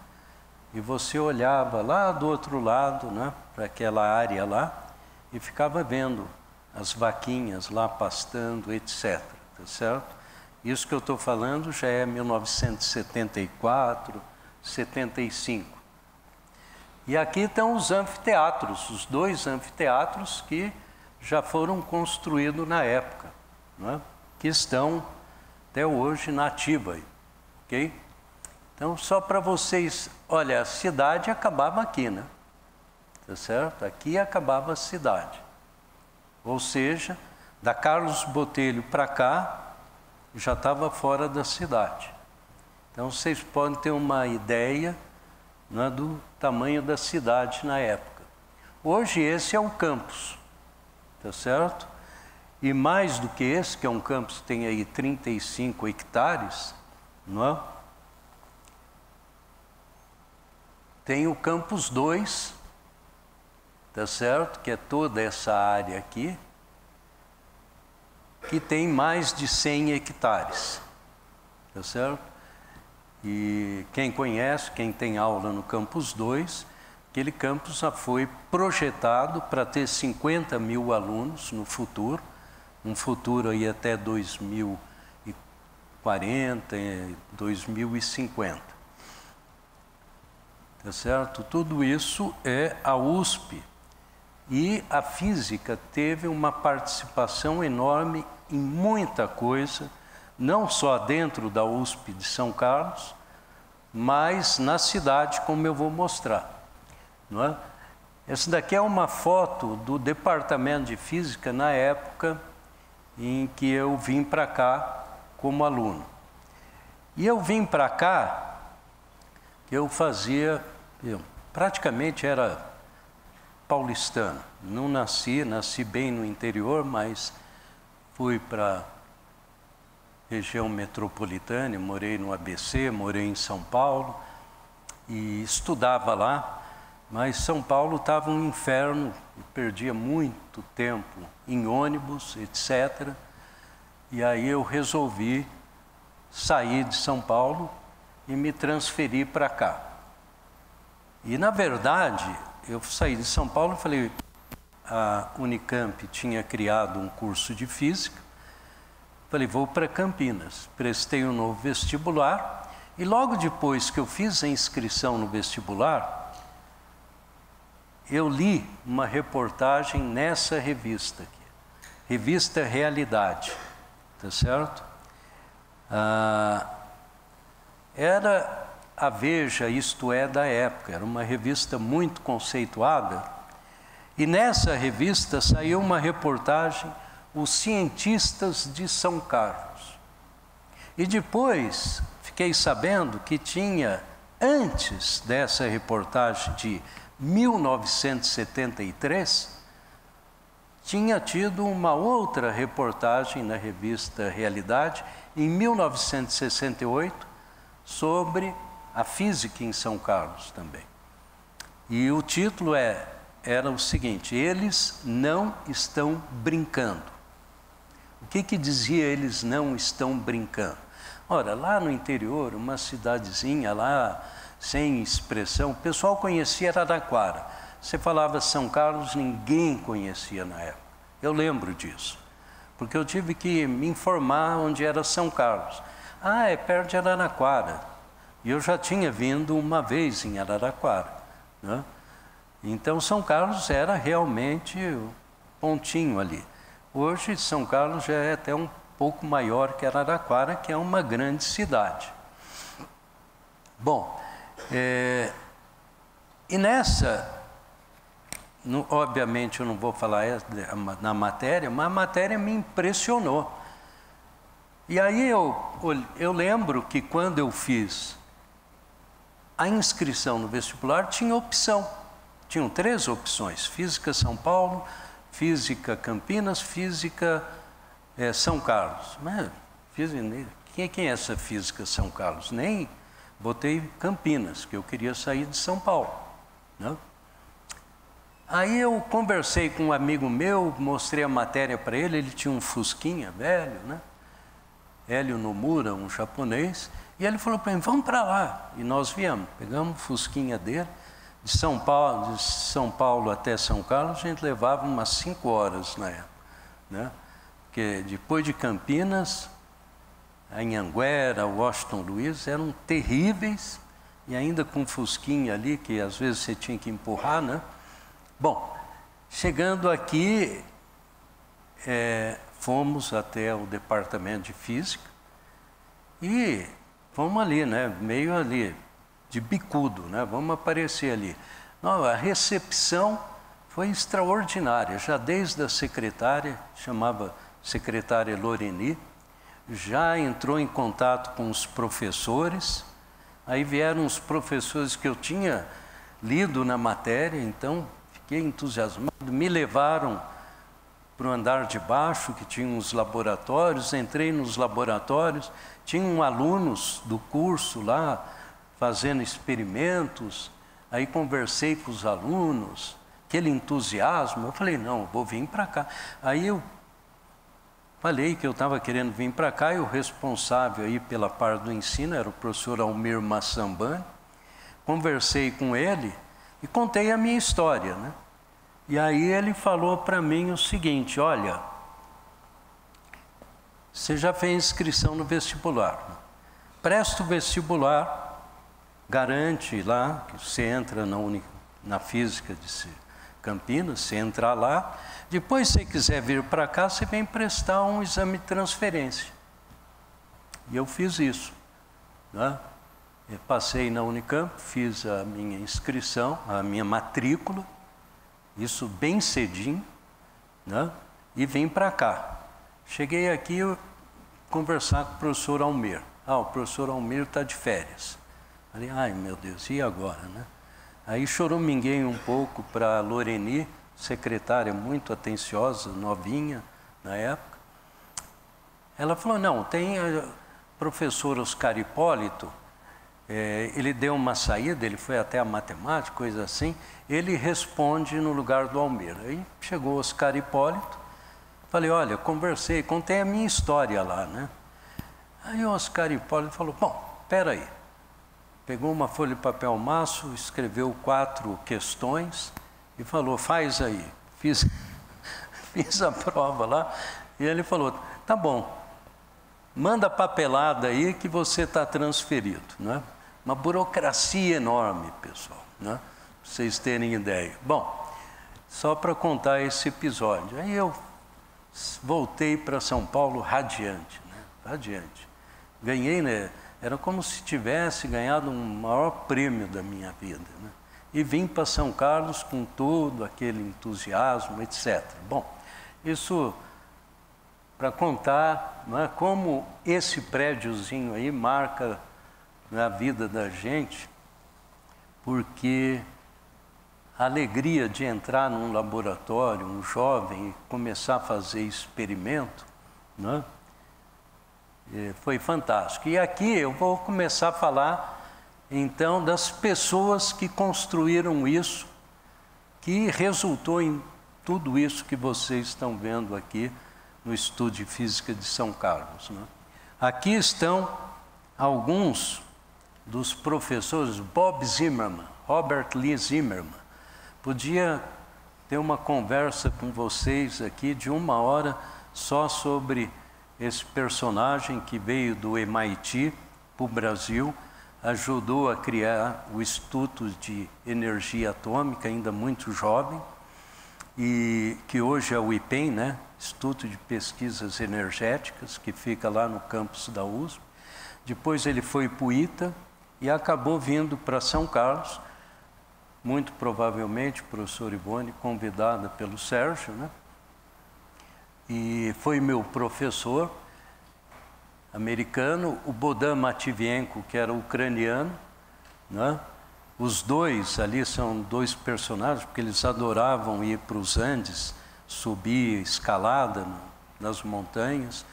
e você olhava lá do outro lado, né, para aquela área lá, e ficava vendo as vaquinhas lá pastando, etc. Tá certo? Isso que eu estou falando já é 1974, 75. E aqui estão os anfiteatros, os 2 anfiteatros que já foram construídos na época, né? Que estão até hoje na ativa, ok? Então, só para vocês, olha, a cidade acabava aqui, né? Tá certo? Aqui acabava a cidade. Ou seja, da Carlos Botelho para cá, já estava fora da cidade. Então, vocês podem ter uma ideia, né, do tamanho da cidade na época. Hoje, esse é um campus, tá certo? E mais do que esse, que é um campus que tem aí 35 hectares, não é? Tem o campus 2, tá certo? Que é toda essa área aqui, que tem mais de 100 hectares, tá certo? E quem conhece, quem tem aula no campus 2, aquele campus já foi projetado para ter 50 mil alunos no futuro, um futuro aí até 2040, 2050. Tá certo? Tudo isso é a USP. E a física teve uma participação enorme em muita coisa, não só dentro da USP de São Carlos, mas na cidade, como eu vou mostrar, não é? Essa daqui é uma foto do departamento de física na época em que eu vim para cá como aluno. E eu vim para cá, eu praticamente era paulistano. Não nasci bem no interior, mas fui para região metropolitana, morei no ABC, morei em São Paulo e estudava lá. Mas São Paulo estava um inferno, perdia muito tempo em ônibus, etc. E aí eu resolvi sair de São Paulo e me transferir para cá. E na verdade, eu saí de São Paulo e falei, a Unicamp tinha criado um curso de física, falei, vou para Campinas. Prestei um novo vestibular e logo depois que eu fiz a inscrição no vestibular, eu li uma reportagem nessa revista aqui, Revista Realidade, tá certo? Era a Veja, isto é, da época, era uma revista muito conceituada, e nessa revista saiu uma reportagem Os Cientistas de São Carlos. E depois fiquei sabendo que tinha, antes dessa reportagem de 1973, tinha tido uma outra reportagem na revista Realidade, em 1968, sobre a física em São Carlos também. E o título era o seguinte: Eles não estão brincando. O que dizia eles não estão brincando? Ora, lá no interior, uma cidadezinha lá, sem expressão, o pessoal conhecia Araraquara. Você falava São Carlos, ninguém conhecia na época. Eu lembro disso, porque eu tive que me informar onde era São Carlos. Ah, é perto de Araraquara. E eu já tinha vindo uma vez em Araraquara, né? Então, São Carlos era realmente o pontinho ali. Hoje, São Carlos já é até um pouco maior que Araraquara, que é uma grande cidade. Bom, e nessa, obviamente eu não vou falar na matéria, mas a matéria me impressionou. E aí eu lembro que quando eu fiz a inscrição no vestibular, tinha opção. Tinham 3 opções: Física São Paulo, Física Campinas, Física São Carlos. Mas quem é essa Física São Carlos? Nem botei Campinas, que eu queria sair de São Paulo, né? Aí eu conversei com um amigo meu, mostrei a matéria para ele, ele tinha um Fusquinha velho, né? Hélio Nomura, um japonês, e ele falou para mim: vamos para lá. E nós viemos, pegamos o Fusquinha dele, de São Paulo até São Carlos, a gente levava umas 5 horas na época, né? Porque depois de Campinas, a Anhanguera, Washington Luiz eram terríveis, e ainda com Fusquinha ali, que às vezes você tinha que empurrar, né? Bom, chegando aqui, fomos até o departamento de Física e fomos ali, né? Meio ali, de bicudo, né? Vamos aparecer ali. Não, a recepção foi extraordinária, já desde a secretária, chamava secretária Loreni, já entrou em contato com os professores, aí vieram os professores que eu tinha lido na matéria, então fiquei entusiasmado, me levaram para o andar de baixo, que tinha uns laboratórios, entrei nos laboratórios, tinham alunos do curso lá, fazendo experimentos, aí conversei com os alunos, aquele entusiasmo, eu falei: não, vou vir para cá. Aí eu falei que eu estava querendo vir para cá, e o responsável aí pela parte do ensino era o professor Almir Massambani. Conversei com ele e contei a minha história, né? E aí ele falou para mim o seguinte: olha, você já fez inscrição no vestibular, né? Presta o vestibular, garante lá que você entra na Física de Campinas, você entra lá, depois se você quiser vir para cá, você vem prestar um exame de transferência. E eu fiz isso, né? Eu passei na Unicamp, fiz a minha inscrição, a minha matrícula, isso bem cedinho, né? E vim para cá. Cheguei aqui, eu conversar com o professor Almir. O professor Almir está de férias. Falei: ai meu Deus, e agora, né? Aí choraminguei um pouco para a Loreni, secretária muito atenciosa, novinha na época. Ela falou: não, tem o professor Oscar Hipólito, ele deu uma saída, ele foi até a matemática, coisa assim, ele responde no lugar do Almir. Aí chegou Oscar Hipólito, falei: olha, conversei, contei a minha história lá, né? Aí o Oscar Hipólito falou: bom, espera aí. Pegou uma folha de papel maço, escreveu 4 questões e falou: faz aí. Fiz a prova lá, e ele falou: tá bom, manda a papelada aí que você está transferido, né? Uma burocracia enorme, pessoal, né? Para vocês terem ideia. Bom, só para contar esse episódio. Aí eu voltei para São Paulo radiante, né? Radiante. Ganhei, né? Era como se tivesse ganhado um maior prêmio da minha vida, né? E vim para São Carlos com todo aquele entusiasmo, etc. Bom, isso para contar, não é, como esse prédiozinho aí marca na vida da gente, porque a alegria de entrar num laboratório, um jovem, e começar a fazer experimento, né, foi fantástico. E aqui eu vou começar a falar, então, das pessoas que construíram isso, que resultou em tudo isso que vocês estão vendo aqui no Estúdio de Física de São Carlos, né? Aqui estão alguns dos professores. Bob Zimmermann, Robert Lee Zimmermann. Podia ter uma conversa com vocês aqui de 1 hora só sobre esse personagem que veio do MIT para o Brasil, ajudou a criar o Instituto de Energia Atômica, ainda muito jovem, e que hoje é o IPEM, né? Instituto de Pesquisas Energéticas, que fica lá no campus da USP. Depois ele foi para o ITA e acabou vindo para São Carlos, muito provavelmente, professor Ivone, convidada pelo Sérgio, né? E foi meu professor americano, o Bohdan Matvienko, que era ucraniano, né? Os dois ali são 2 personagens, porque eles adoravam ir para os Andes, subir escalada nas montanhas,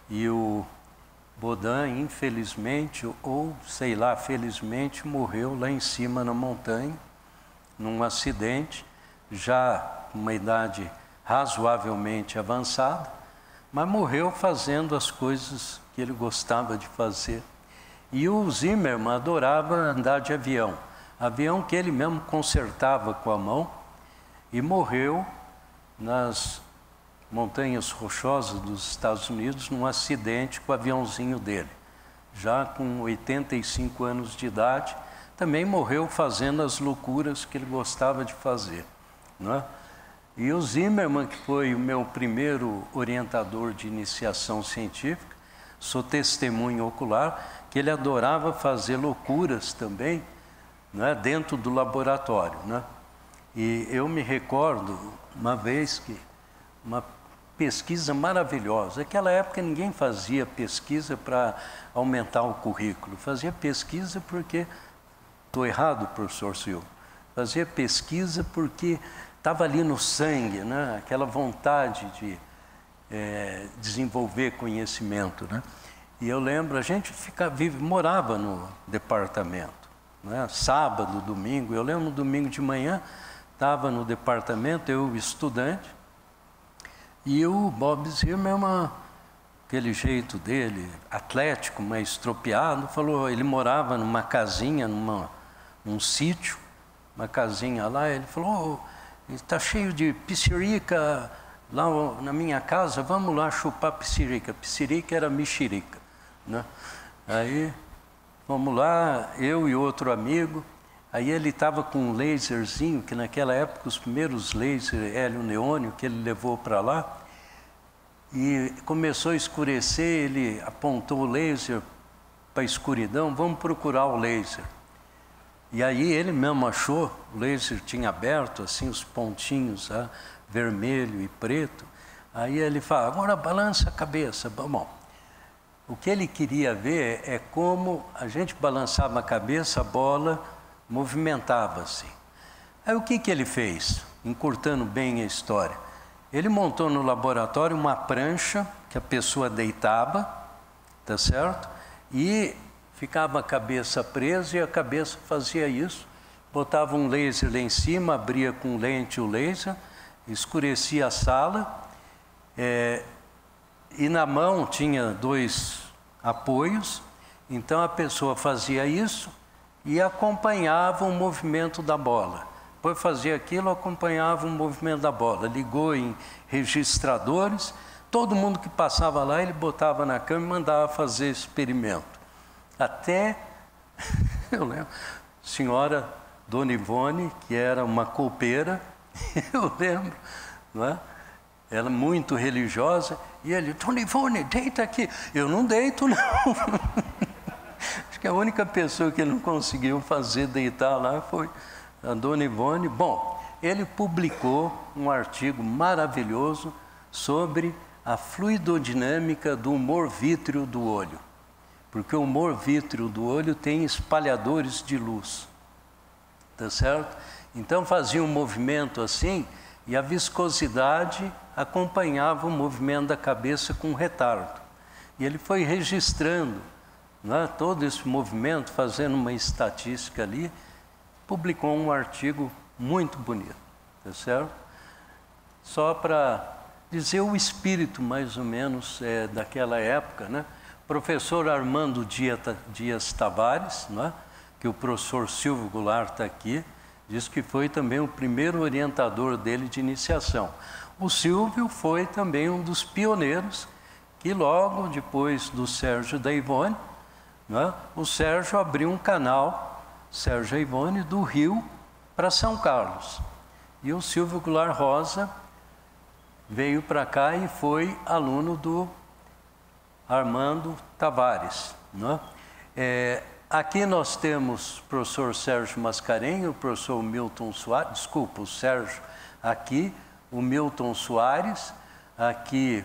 e o Bohdan, infelizmente, ou sei lá, felizmente, morreu lá em cima na montanha, num acidente, já com uma idade razoavelmente avançada, mas morreu fazendo as coisas que ele gostava de fazer. E o Zimmermann adorava andar de avião que ele mesmo consertava com a mão, e morreu nas montanhas rochosas dos Estados Unidos num acidente com o aviãozinho dele, já com 85 anos de idade. Também morreu fazendo as loucuras que ele gostava de fazer, não é? E o Zimmermann, que foi o meu primeiro orientador de iniciação científica, sou testemunho ocular, que ele adorava fazer loucuras também, não é, dentro do laboratório, né? E eu me recordo uma vez que uma pesquisa maravilhosa. Naquela época ninguém fazia pesquisa para aumentar o currículo, fazia pesquisa porque, estou errado, professor Silva, fazia pesquisa porque estava ali no sangue, né? Aquela vontade de desenvolver conhecimento, né? E eu lembro, a gente morava no departamento, né? Sábado, domingo, eu lembro, no domingo de manhã, estava no departamento, eu estudante, e o Bob Zimmermann, aquele jeito dele, atlético, mas estropiado, falou, ele morava numa casinha, num sítio, uma casinha lá, ele falou, está cheio de piscirica lá na minha casa, vamos lá chupar piscirica. Piscirica era mexerica, né? Aí, vamos lá, eu e outro amigo, aí ele estava com um laserzinho, que naquela época os primeiros lasers hélio neônio que ele levou para lá, e começou a escurecer, ele apontou o laser para a escuridão, vamos procurar o laser. E aí ele mesmo achou, o laser tinha aberto assim os pontinhos, vermelho e preto. Aí ele fala, agora balança a cabeça. Bom, o que ele queria ver é como a gente balançava a cabeça, a bola movimentava-se. Aí o que ele fez? Encurtando bem a história. Ele montou no laboratório uma prancha que a pessoa deitava, tá certo? E ficava a cabeça presa e a cabeça fazia isso. Botava um laser lá em cima, abria com lente o laser, escurecia a sala, e na mão tinha 2 apoios, então a pessoa fazia isso e acompanhava o movimento da bola. Depois fazia aquilo, acompanhava o movimento da bola, ligou em registradores, todo mundo que passava lá ele botava na cama e mandava fazer experimento. Até, eu lembro, senhora Dona Ivone, que era uma copeira, eu lembro, não é? Ela muito religiosa, e ele, Dona Ivone, deita aqui. Eu não deito, não. Acho que a única pessoa que ele não conseguiu fazer deitar lá foi a Dona Ivone. Bom, ele publicou um artigo maravilhoso sobre a fluidodinâmica do humor vítreo do olho, porque o humor vítreo do olho tem espalhadores de luz, tá certo? Então fazia um movimento assim e a viscosidade acompanhava o movimento da cabeça com retardo. E ele foi registrando, né, todo esse movimento, fazendo uma estatística ali, publicou um artigo muito bonito, tá certo? Só para dizer o espírito, mais ou menos, daquela época, né? Professor Armando Dias Tavares, né, que o professor Silvio Goulart está aqui, diz que foi também o primeiro orientador dele de iniciação. O Silvio foi também um dos pioneiros que logo depois do Sérgio e da Ivone, né, o Sérgio abriu um canal, Sérgio e Ivone, do Rio para São Carlos. E o Silvio Goulart Rosa veio para cá e foi aluno do Armando Tavares, né? Aqui nós temos o professor Sérgio Mascarenhas, o professor Milton Soares, desculpa, o Sérgio aqui, o Milton Soares, aqui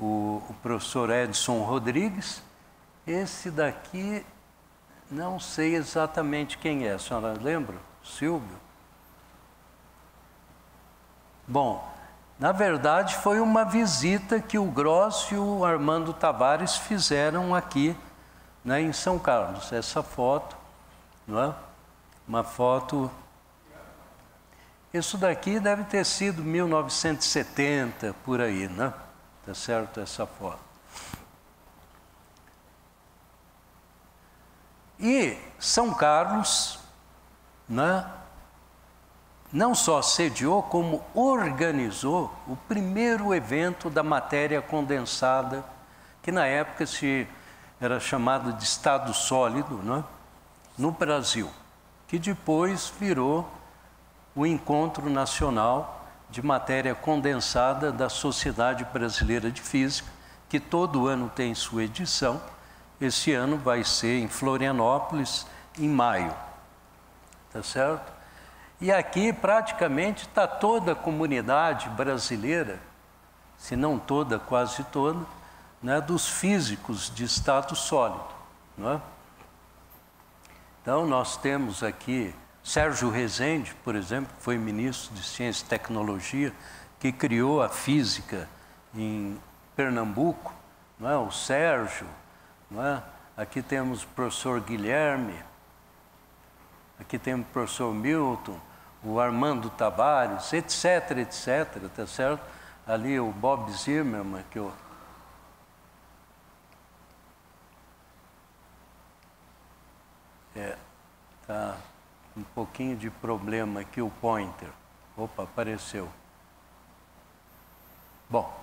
o professor Edson Rodrigues. Esse daqui, não sei exatamente quem é, a senhora lembra? Silvio? Bom, na verdade foi uma visita que o Gross e o Armando Tavares fizeram aqui, né, em São Carlos. Essa foto, não é? Uma foto... Isso daqui deve ter sido 1970, por aí, né? Tá certo, essa foto. E São Carlos, né, não só sediou, como organizou o primeiro evento da matéria condensada, que na época era chamado de Estado Sólido, né, no Brasil, que depois virou o Encontro Nacional de Matéria Condensada da Sociedade Brasileira de Física, que todo ano tem sua edição. Esse ano vai ser em Florianópolis, em maio, tá certo? E aqui praticamente está toda a comunidade brasileira, se não toda, quase toda, né, dos físicos de estado sólido, não é? Então nós temos aqui Sérgio Rezende, por exemplo, que foi ministro de Ciência e Tecnologia, que criou a física em Pernambuco, não é? O Sérgio, não é? Aqui temos o professor Guilherme, aqui temos o professor Milton, o Armando Tavares, etc, tá certo? Ali o Bob Zimmermann, que eu... tá um pouquinho de problema aqui o pointer. Opa, apareceu. Bom,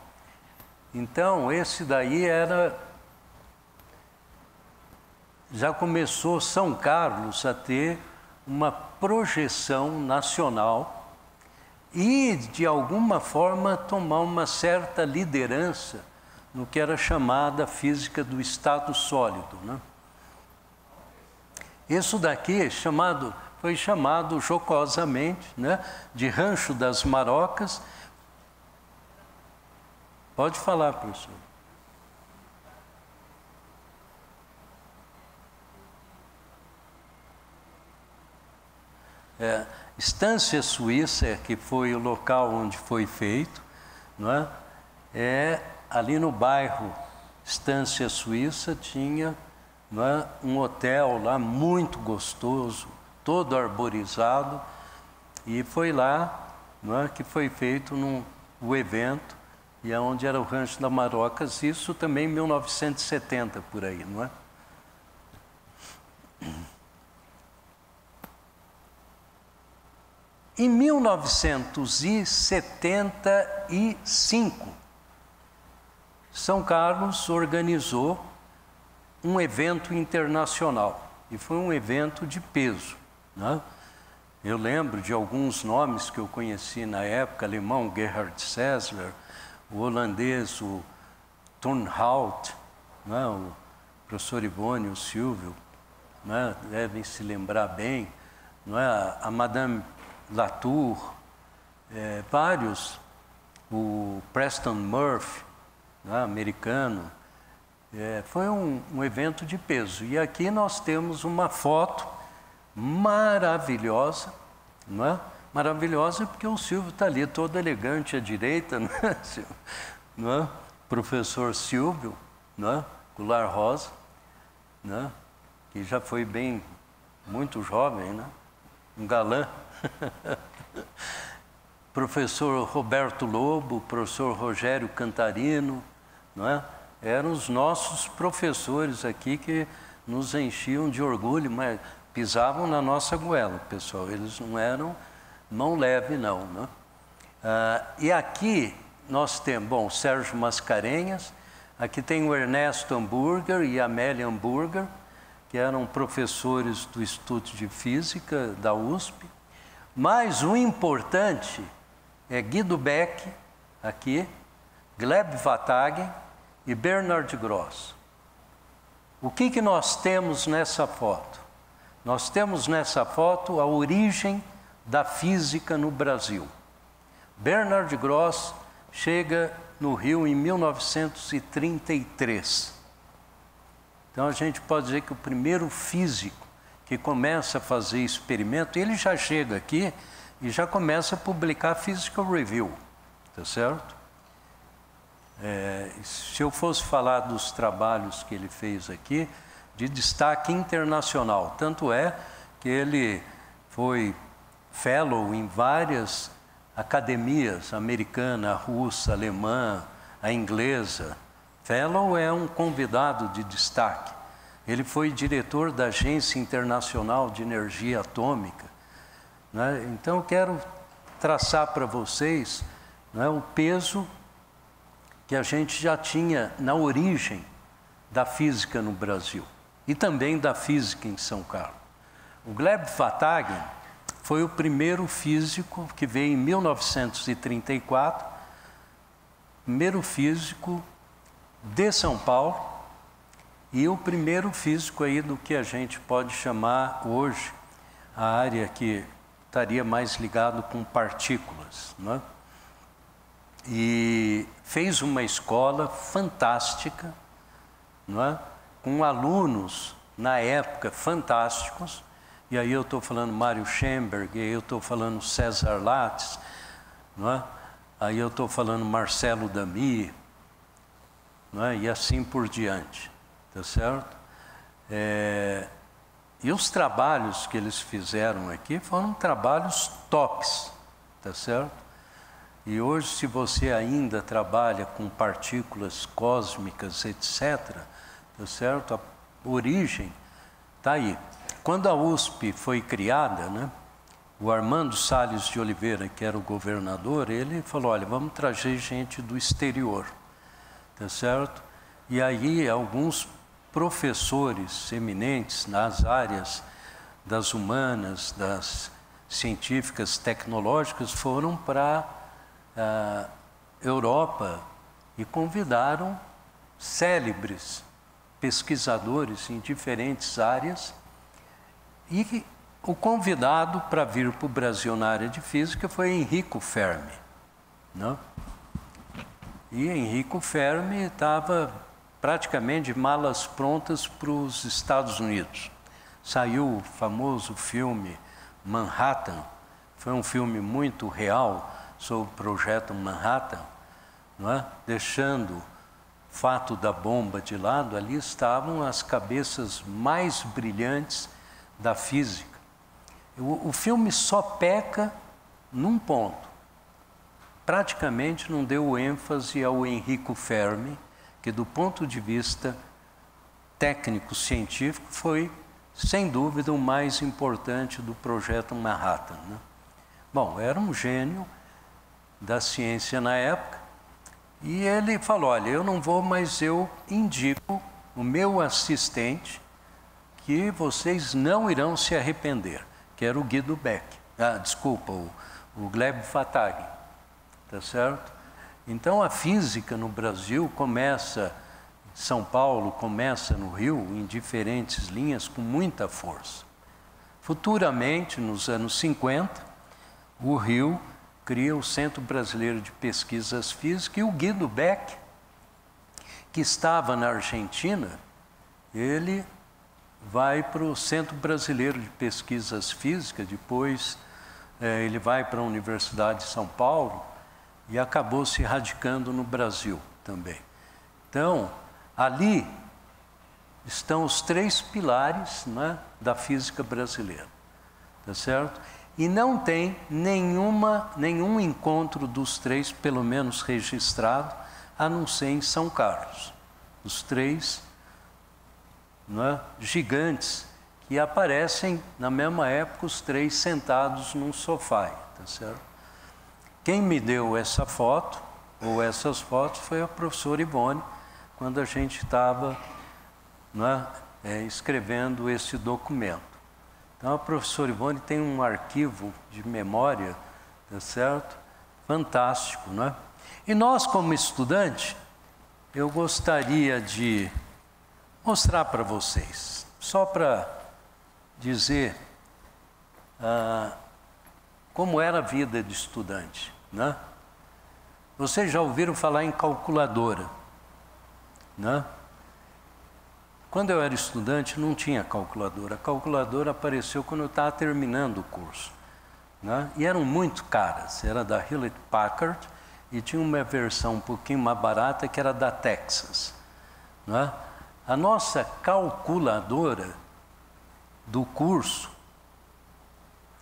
então esse daí já começou São Carlos a ter uma projeção nacional e, de alguma forma, tomar uma certa liderança no que era chamada física do estado sólido, né? Isso daqui foi chamado jocosamente, né, de Rancho das Marocas. Pode falar, professor. Estância Suíça, que foi o local onde foi feito, não é? Ali no bairro Estância Suíça tinha, não é, um hotel lá muito gostoso, todo arborizado, e foi lá, não é, que foi feito o evento, e onde era o Rancho das Marocas, isso também em 1970, por aí, não é? Em 1975, São Carlos organizou um evento internacional, e foi um evento de peso, né? Eu lembro de alguns nomes que eu conheci na época, alemão Gerhard Sessler, o holandês, o Turnhout, né? O professor Ivone, o Silvio, né? Devem se lembrar bem, não é? A Madame Latour, vários, o Preston Murphy, né, americano. Foi um evento de peso. E aqui nós temos uma foto maravilhosa, não é? Maravilhosa porque o Silvio está ali todo elegante à direita, não é? Professor Silvio, não é? Goulart Rosa, não é? Que já foi muito jovem, né? Um galã. Professor Roberto Lobo, professor Rogério Cantarino, não é? Eram os nossos professores aqui que nos enchiam de orgulho, mas pisavam na nossa goela, pessoal. Eles não eram mão leve, não, né? E aqui nós temos, bom, Sérgio Mascarenhas, aqui tem o Ernesto Hamburger e a Amélia Hamburger, que eram professores do Instituto de Física da USP. Mas o importante é Guido Beck, aqui, Gleb Vatagen e Bernard Gross. O que nós temos nessa foto? Nós temos nessa foto a origem da física no Brasil. Bernard Gross chega no Rio em 1933. Então a gente pode dizer que o primeiro físico que começa a fazer experimento, ele já chega aqui e já começa a publicar Physical Review, tá certo? Se eu fosse falar dos trabalhos que ele fez aqui, de destaque internacional, tanto é que ele foi fellow em várias academias, americana, russa, alemã, a inglesa. Fellow é um convidado de destaque. Ele foi diretor da Agência Internacional de Energia Atômica, né? Então eu quero traçar para vocês, né, o peso que a gente já tinha na origem da física no Brasil e também da física em São Carlos. O Gleb Vatagen foi o primeiro físico que veio em 1934, primeiro físico de São Paulo e o primeiro físico aí do que a gente pode chamar hoje a área que estaria mais ligado com partículas, né? E fez uma escola fantástica, não é? Com alunos, na época, fantásticos, e aí eu estou falando Mário Schemberg, e aí eu estou falando César Lattes, não é? Aí eu estou falando Marcelo Damy, não é? E assim por diante, tá certo? E os trabalhos que eles fizeram aqui foram trabalhos tops, tá certo? E hoje, se você ainda trabalha com partículas cósmicas, etc., tá certo? A origem está aí. Quando a USP foi criada, né, o Armando Salles de Oliveira, que era o governador, ele falou, olha, vamos trazer gente do exterior, tá certo? E aí alguns professores eminentes nas áreas das humanas, das científicas, tecnológicas, foram para Europa e convidaram célebres pesquisadores em diferentes áreas, e o convidado para vir para o Brasil na área de física foi Enrico Fermi, né? E Enrico Fermi estava praticamente de malas prontas para os Estados Unidos. Saiu o famoso filme Manhattan, foi um filme muito real sobre o projeto Manhattan, não é? Deixando o fato da bomba de lado, ali estavam as cabeças mais brilhantes da física. O filme só peca num ponto. Praticamente não deu ênfase ao Enrico Fermi, que do ponto de vista técnico-científico foi, sem dúvida, o mais importante do projeto Manhattan, né? Bom, era um gênio da ciência na época, e ele falou, olha, eu não vou, mas eu indico o meu assistente que vocês não irão se arrepender, que era o Guido Beck. O Gleb Vatagen, tá certo? Então a física no Brasil começa em São Paulo, começa no Rio, em diferentes linhas, com muita força. Futuramente, nos anos 50, o Rio cria o Centro Brasileiro de Pesquisas Físicas, e o Guido Beck que estava na Argentina, ele vai para o Centro Brasileiro de Pesquisas Físicas, depois ele vai para a Universidade de São Paulo e acabou se radicando no Brasil também. Então, ali estão os 3 pilares, né, da física brasileira, tá certo? E não tem nenhum encontro dos 3, pelo menos registrado, a não ser em São Carlos. Os 3, né, gigantes que aparecem na mesma época, os 3 sentados num sofá, tá certo? Quem me deu essa foto, ou essas fotos, foi a professora Ivone, quando a gente estava, né, escrevendo esse documento. Então, a professora Ivone tem um arquivo de memória, tá certo? Fantástico, né? E nós, como estudante, eu gostaria de mostrar para vocês, só para dizer como era a vida de estudante, né? Vocês já ouviram falar em calculadora, né? Quando eu era estudante não tinha calculadora. A calculadora apareceu quando eu estava terminando o curso, né? E eram muito caras, era da Hewlett Packard e tinha uma versão um pouquinho mais barata que era da Texas, né? A nossa calculadora do curso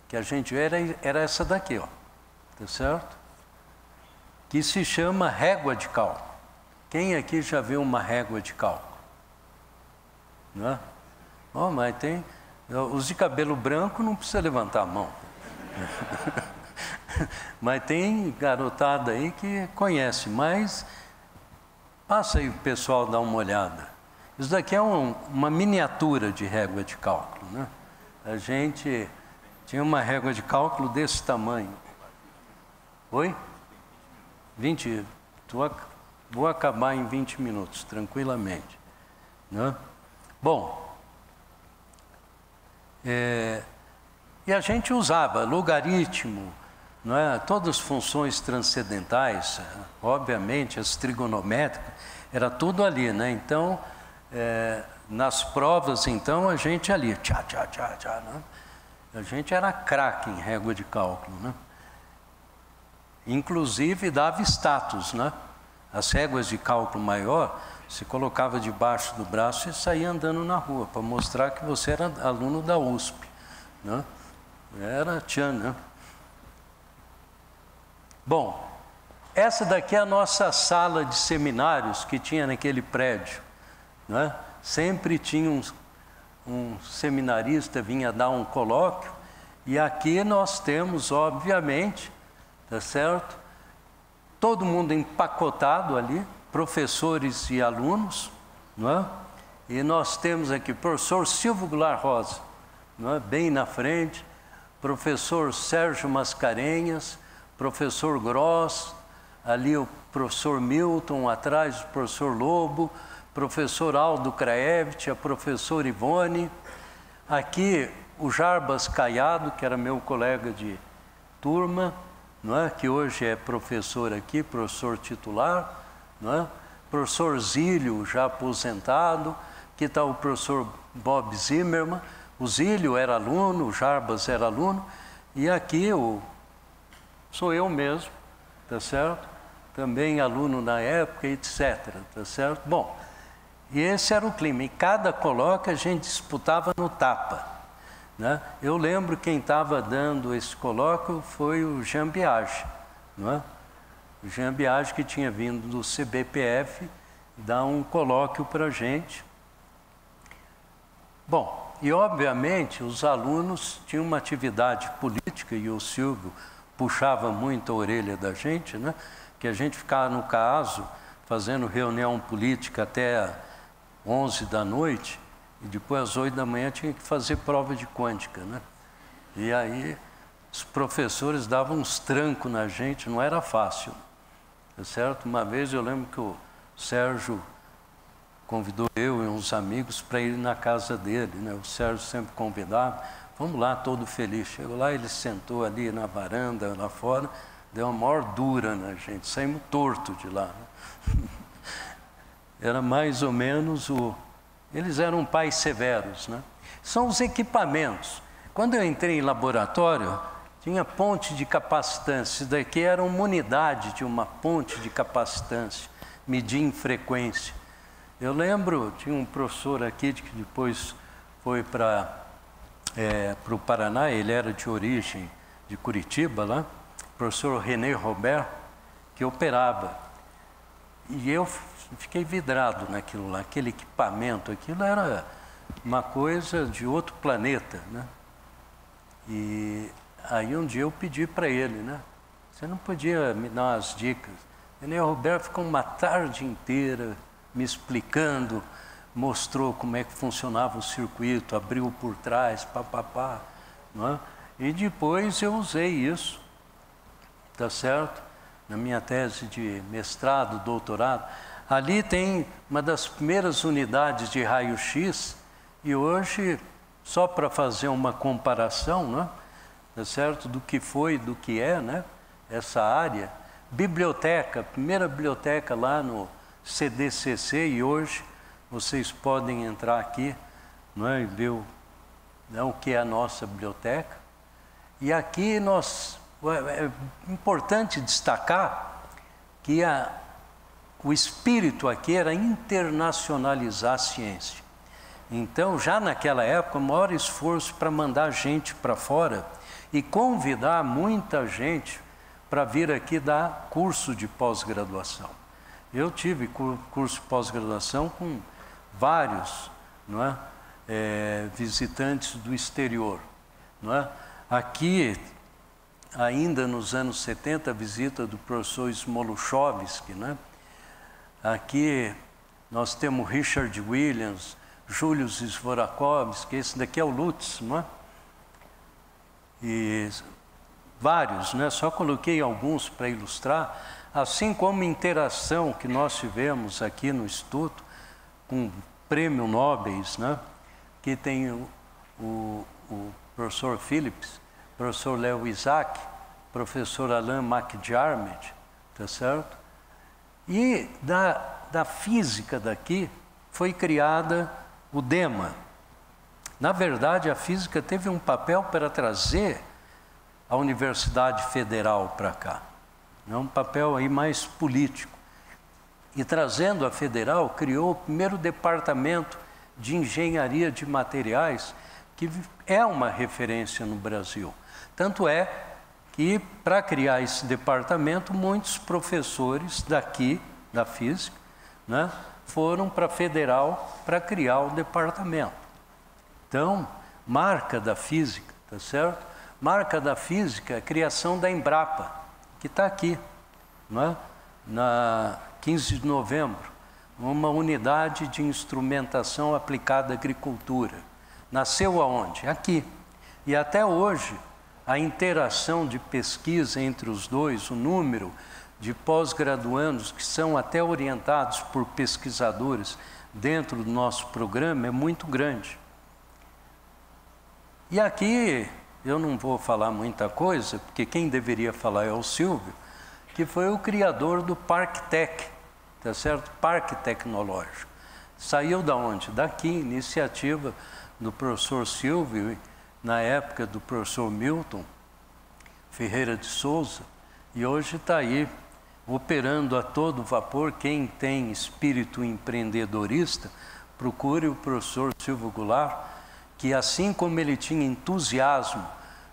que a gente era essa daqui, ó, tá certo? Que se chama régua de cálculo. Quem aqui já viu uma régua de cálculo? Né? Oh, mas tem os de cabelo branco, não precisa levantar a mão. Mas tem garotada aí que conhece, mas passa aí o pessoal dar uma olhada. Isso daqui é uma miniatura de régua de cálculo, né? A gente tinha uma régua de cálculo desse tamanho. Oi? 20, vou acabar em 20 minutos, tranquilamente, né? Bom, e a gente usava logaritmo, não é? Todas as funções transcendentais, obviamente, as trigonométricas, era tudo ali, né? Então, nas provas, então, a gente ali, né? A gente era craque em régua de cálculo, né? Inclusive dava status, né? As réguas de cálculo maior, se colocava debaixo do braço e saía andando na rua, para mostrar que você era aluno da USP, né? Era tchan, né? Bom, essa daqui é a nossa sala de seminários que tinha naquele prédio, né? Sempre tinha um seminarista vinha dar um colóquio, e aqui nós temos, obviamente, tá certo? Todo mundo empacotado ali, professores e alunos, não é? E nós temos aqui o professor Silvio Goulart Rosa, não é? Bem na frente, professor Sérgio Mascarenhas, professor Gross, ali o professor Milton, atrás o professor Lobo, professor Aldo Kraevich, a professora Ivone, aqui o Jarbas Caiado, que era meu colega de turma, não é? Que hoje é professor aqui, professor titular, não é? Professor Zílio, já aposentado, que está o professor Bob Zimmermann, o Zílio era aluno, o Jarbas era aluno, e aqui sou eu mesmo, tá certo? Também aluno na época, etc, tá certo? Bom, e esse era o clima, e cada colóquio a gente disputava no tapa, né? Eu lembro quem estava dando esse colóquio foi o Jean Biagi, não é? O Jean Biagi, que tinha vindo do CBPF dar um colóquio para a gente. Bom, e obviamente os alunos tinham uma atividade política, e o Silvio puxava muito a orelha da gente, né? Que a gente ficava no caso fazendo reunião política até 11 da noite, e depois às 8 da manhã tinha que fazer prova de quântica, né? E aí os professores davam uns trancos na gente, não era fácil, tá certo? Uma vez eu lembro que o Sérgio convidou eu e uns amigos para ir na casa dele, né? O Sérgio sempre convidava, vamos lá, todo feliz. Chegou lá, ele sentou ali na varanda, lá fora, deu uma maior dura na gente, saímos torto de lá, né? era mais ou menos eles eram pais severos, né? São os equipamentos. Quando eu entrei em laboratório, tinha ponte de capacitância. Isso daqui era uma unidade de uma ponte de capacitância, medir em frequência. Eu lembro, tinha um professor aqui que depois foi para o Paraná, ele era de origem de Curitiba, lá, o professor René Robert, que operava. E eu fiquei vidrado naquilo lá, aquele equipamento, aquilo era uma coisa de outro planeta, né? E aí um dia eu pedi para ele, né? Você não podia me dar umas dicas? René Robert ficou uma tarde inteira me explicando, mostrou como é que funcionava o circuito, abriu por trás, papapá, não é? E depois eu usei isso, tá certo? Na minha tese de mestrado, doutorado. Ali tem uma das primeiras unidades de raio-x e hoje, só para fazer uma comparação, né, tá certo? Do que foi e do que é, né, essa área. Biblioteca, primeira biblioteca lá no CDCC, e hoje vocês podem entrar aqui, não é, e ver o que é a nossa biblioteca. E aqui é importante destacar que o espírito aqui era internacionalizar a ciência. Então, já naquela época, o maior esforço para mandar gente para fora e convidar muita gente para vir aqui dar curso de pós-graduação. Eu tive curso de pós-graduação com vários, não é, visitantes do exterior, não é? Aqui, ainda nos anos 70, a visita do professor Smoluchowski, né? Aqui nós temos Richard Williams, Julius Svorakovsky, esse daqui é o Lutz, não é? E vários, né? Só coloquei alguns para ilustrar, assim como a interação que nós tivemos aqui no Instituto com prêmio Nobel, né? Que tem o professor Phillips, professor Leo Isaac, professor Alan McDiarmid, tá certo? E da física daqui foi criada o DEMA. Na verdade, a física teve um papel para trazer a Universidade Federal para cá, é um papel aí mais político. E trazendo a Federal, criou o primeiro departamento de engenharia de materiais, que é uma referência no Brasil. Tanto é que, para criar esse departamento, muitos professores daqui, da física, né, foram para a Federal para criar o departamento. Então, marca da física, tá certo? Marca da física é a criação da Embrapa, que está aqui, não é? Na 15 de novembro, uma unidade de instrumentação aplicada à agricultura. Nasceu aonde? Aqui. E até hoje, a interação de pesquisa entre os dois, o número de pós-graduandos que são até orientados por pesquisadores dentro do nosso programa é muito grande. E aqui eu não vou falar muita coisa, porque quem deveria falar é o Silvio, que foi o criador do ParkTech, tá certo? Parque Tecnológico. Saiu da onde? Daqui, iniciativa do professor Silvio, na época do professor Milton Ferreira de Souza, e hoje está aí operando a todo vapor. Quem tem espírito empreendedorista, procure o professor Silvio Goulart, que assim como ele tinha entusiasmo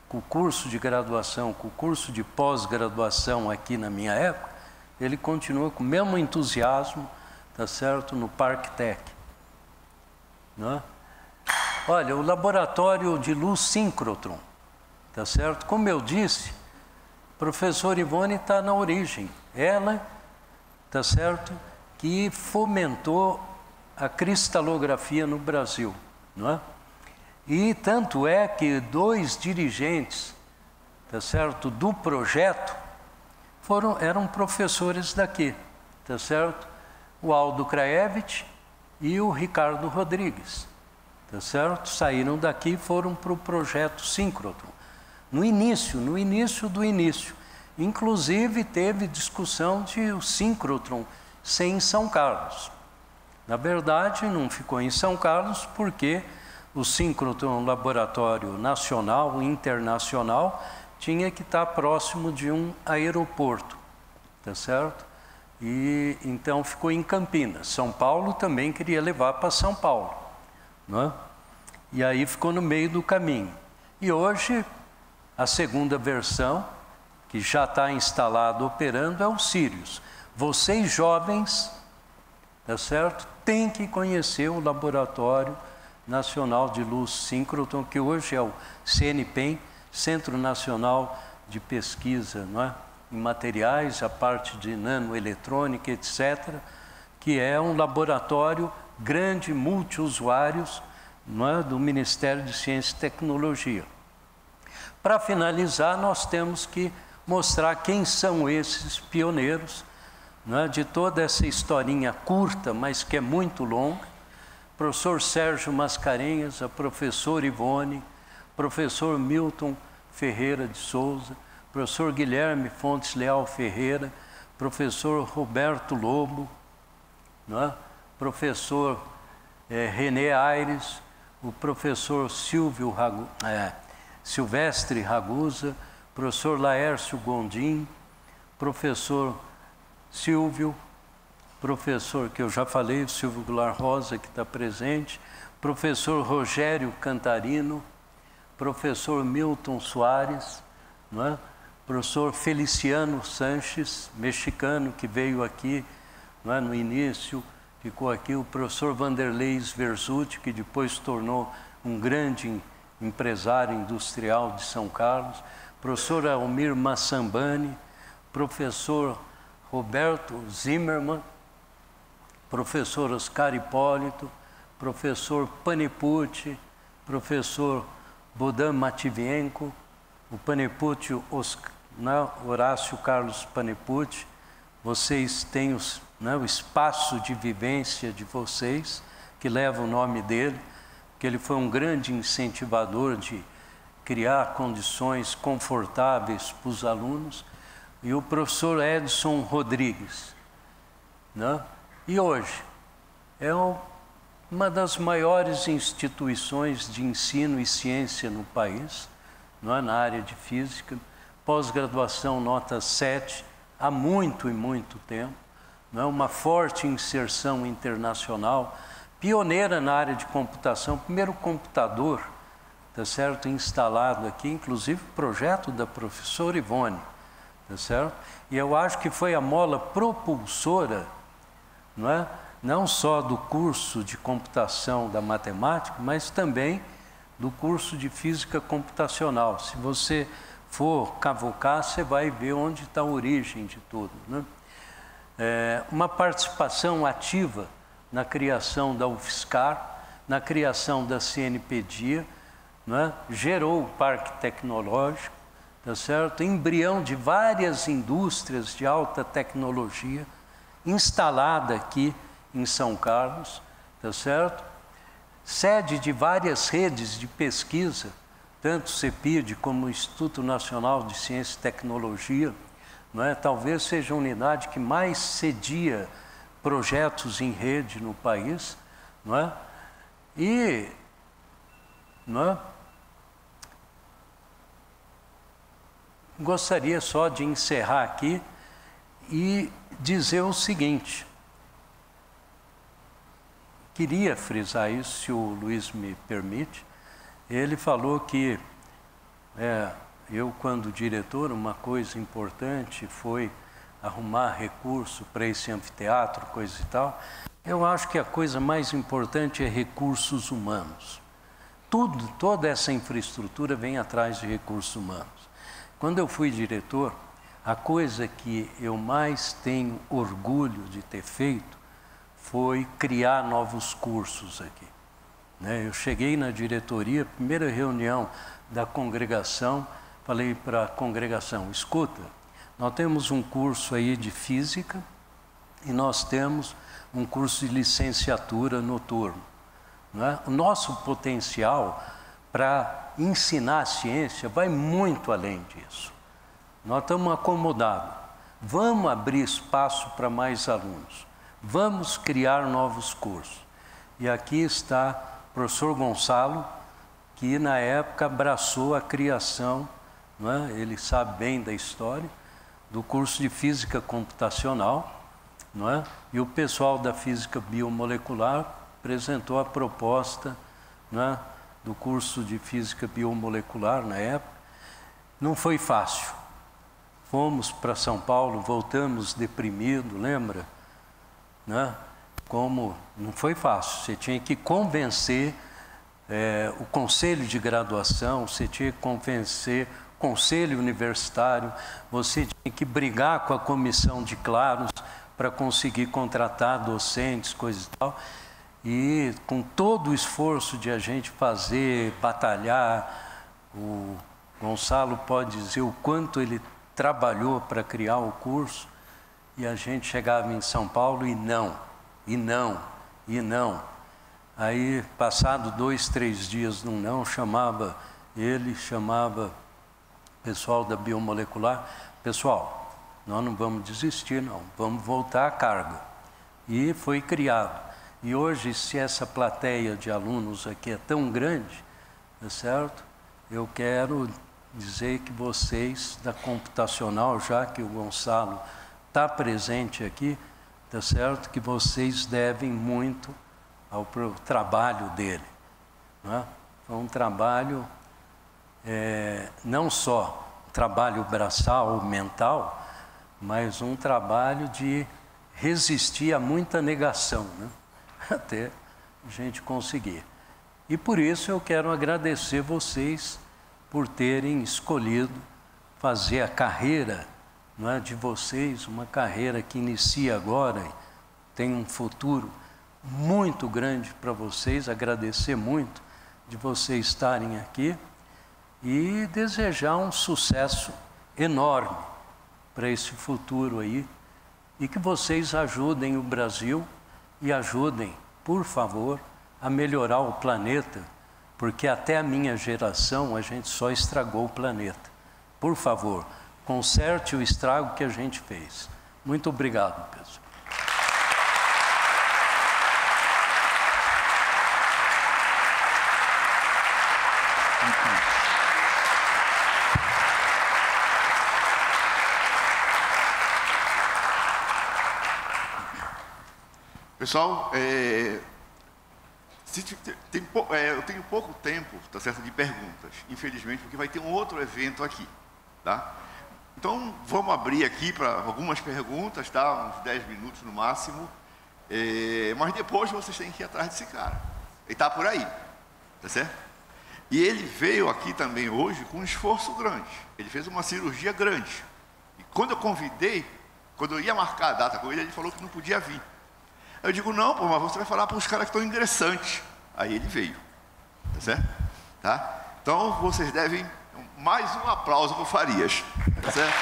com o curso de graduação, com o curso de pós-graduação aqui na minha época, ele continua com o mesmo entusiasmo, tá certo, no ParkTech, né? Olha, o laboratório de luz síncrotron, tá certo? Como eu disse, a professora Ivone está na origem. Ela, tá certo, que fomentou a cristalografia no Brasil, não é? E tanto é que 2 dirigentes, tá certo, do projeto eram professores daqui, tá certo? O Aldo Kraevich e o Ricardo Rodrigues, tá certo? Saíram daqui e foram para o projeto síncrotron. No início do início. Inclusive teve discussão de o síncrotron ser em São Carlos. Na verdade, não ficou em São Carlos porque o síncrotron laboratório nacional e internacional tinha que estar próximo de um aeroporto, tá certo? E então ficou em Campinas. São Paulo também queria levar para São Paulo, não é? E aí ficou no meio do caminho. E hoje, a segunda versão, que já está instalado, operando, é o Sirius. Vocês jovens, tá certo? Tem que conhecer o Laboratório Nacional de Luz Síncrotron, que hoje é o CNPEM, Centro Nacional de Pesquisa, não é? Em materiais, a parte de nanoeletrônica, etc., que é um laboratório grande, multiusuários, não é? Do Ministério de Ciência e Tecnologia. Para finalizar, nós temos que mostrar quem são esses pioneiros, não é? De toda essa historinha curta, mas que é muito longa. Professor Sérgio Mascarenhas, a professora Ivone, professor Milton Ferreira de Souza, professor Guilherme Fontes Leal Ferreira, professor Roberto Lobo, não é? Professor René Aires, o professor Silvestre Ragusa, professor Laércio Gondim, professor Silvio, professor que eu já falei, o Silvio Goulart Rosa, que está presente, professor Rogério Cantarino, professor Milton Soares, não é? Professor Feliciano Sanches, mexicano, que veio aqui, não é? No início, ficou aqui, o professor Vanderlei Sverzuti, que depois se tornou um grande empresário industrial de São Carlos, professor Almir Massambani, professor Roberto Zimmermann, professor Oscar Hipólito, professor Panipucci, professor Bodan Matvienko, o Panipucci, Horácio Carlos Panipucci. Vocês têm o espaço de vivência de vocês, que leva o nome dele, que ele foi um grande incentivador de criar condições confortáveis para os alunos, e o professor Edson Rodrigues, né? E hoje é uma das maiores instituições de ensino e ciência no país, não é? Na área de física, pós-graduação nota 7, há muito e muito tempo, não é? Uma forte inserção internacional, pioneira na área de computação, primeiro computador, tá certo, instalado aqui, inclusive projeto da professora Ivone, tá certo? E eu acho que foi a mola propulsora, não é? Não só do curso de computação da matemática, mas também do curso de física computacional. Se você for cavocar, você vai ver onde está a origem de tudo, né? Uma participação ativa na criação da UFSCar, na criação da CNPedia, não é? Gerou o Parque Tecnológico, tá certo? Embrião de várias indústrias de alta tecnologia, instalada aqui em São Carlos, tá certo? Sede de várias redes de pesquisa, tanto o CEPID como o Instituto Nacional de Ciência e Tecnologia, não é? Talvez seja a unidade que mais cedia projetos em rede no país, não é? E, não é? Gostaria só de encerrar aqui e dizer o seguinte. Queria frisar isso, se o Luiz me permite. Ele falou que eu, quando diretor, uma coisa importante foi arrumar recurso para esse anfiteatro, coisa e tal. Eu acho que a coisa mais importante é recursos humanos. Toda essa infraestrutura vem atrás de recursos humanos. Quando eu fui diretor, a coisa que eu mais tenho orgulho de ter feito foi criar novos cursos aqui, né? Eu cheguei na diretoria, primeira reunião da congregação, falei para a congregação, escuta, nós temos um curso aí de física e nós temos um curso de licenciatura noturno, né? O nosso potencial para ensinar a ciência vai muito além disso. Nós estamos acomodados. Vamos abrir espaço para mais alunos. Vamos criar novos cursos. E aqui está o professor Gonçalo, que na época abraçou a criação, não é? Ele sabe bem da história, do curso de Física Computacional, não é? E o pessoal da Física Biomolecular apresentou a proposta, não é? Do curso de Física Biomolecular na época. Não foi fácil. Fomos para São Paulo, voltamos deprimidos, lembra? Né? Como não foi fácil, você tinha que convencer o conselho de graduação, você tinha que convencer o conselho universitário, você tinha que brigar com a comissão de claros para conseguir contratar docentes, coisas e tal. E com todo o esforço de a gente fazer, batalhar, o Gonçalo pode dizer o quanto ele trabalhou para criar o curso, e a gente chegava em São Paulo e não. Aí, passado 2, 3 dias num não, chamava o pessoal da biomolecular, pessoal, nós não vamos desistir não, vamos voltar à carga. E foi criado. E hoje, se essa plateia de alunos aqui é tão grande, tá certo? Eu quero dizer que vocês da computacional, já que o Gonçalo está presente aqui, tá certo? Que vocês devem muito ao trabalho dele. Não é? Foi um trabalho, não só um trabalho braçal, mental, mas um trabalho de resistir a muita negação, né? Até a gente conseguir. E por isso eu quero agradecer vocês por terem escolhido fazer a carreira, não é, de vocês, uma carreira que inicia agora, tem um futuro muito grande para vocês, agradecer muito de vocês estarem aqui e desejar um sucesso enorme para esse futuro aí, e que vocês ajudem o Brasil e ajudem, por favor, a melhorar o planeta, porque até a minha geração a gente só estragou o planeta. Por favor, conserte o estrago que a gente fez. Muito obrigado, pessoal. Pessoal, eu tenho pouco tempo, tá certo, de perguntas, infelizmente, porque vai ter um outro evento aqui, tá? Então, vamos abrir aqui para algumas perguntas, tá? Uns 10 minutos no máximo, mas depois vocês têm que ir atrás desse cara. Ele está por aí, tá certo? E ele veio aqui também hoje com um esforço grande. Ele fez uma cirurgia grande. E quando eu convidei, quando eu ia marcar a data com ele, ele falou que não podia vir. Eu digo, não, pô, mas você vai falar para os caras que estão ingressantes. Aí ele veio, tá certo? Tá? Então, vocês devem mais um aplauso para o Farias, tá certo?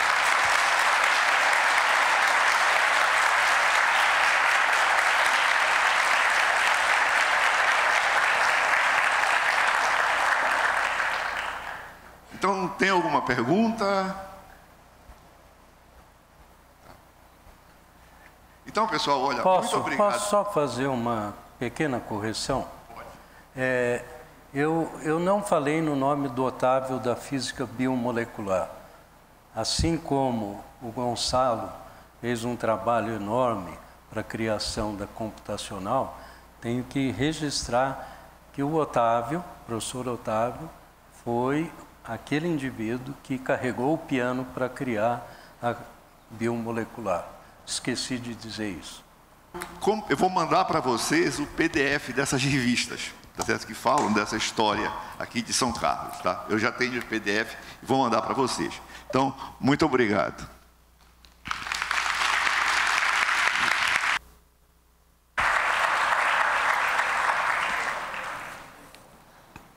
Então, tem alguma pergunta? Então, pessoal, olha, muito obrigado. Posso só fazer uma pequena correção? Pode. Eu não falei no nome do Otávio da Física Biomolecular. Assim como o Gonçalo fez um trabalho enorme para a criação da computacional, tenho que registrar que o Otávio, o professor Otávio, foi aquele indivíduo que carregou o piano para criar a biomolecular. Esqueci de dizer isso. Eu vou mandar para vocês o PDF dessas revistas, tá certo? Que falam dessa história aqui de São Carlos, tá? Eu já tenho o PDF e vou mandar para vocês. Então, muito obrigado.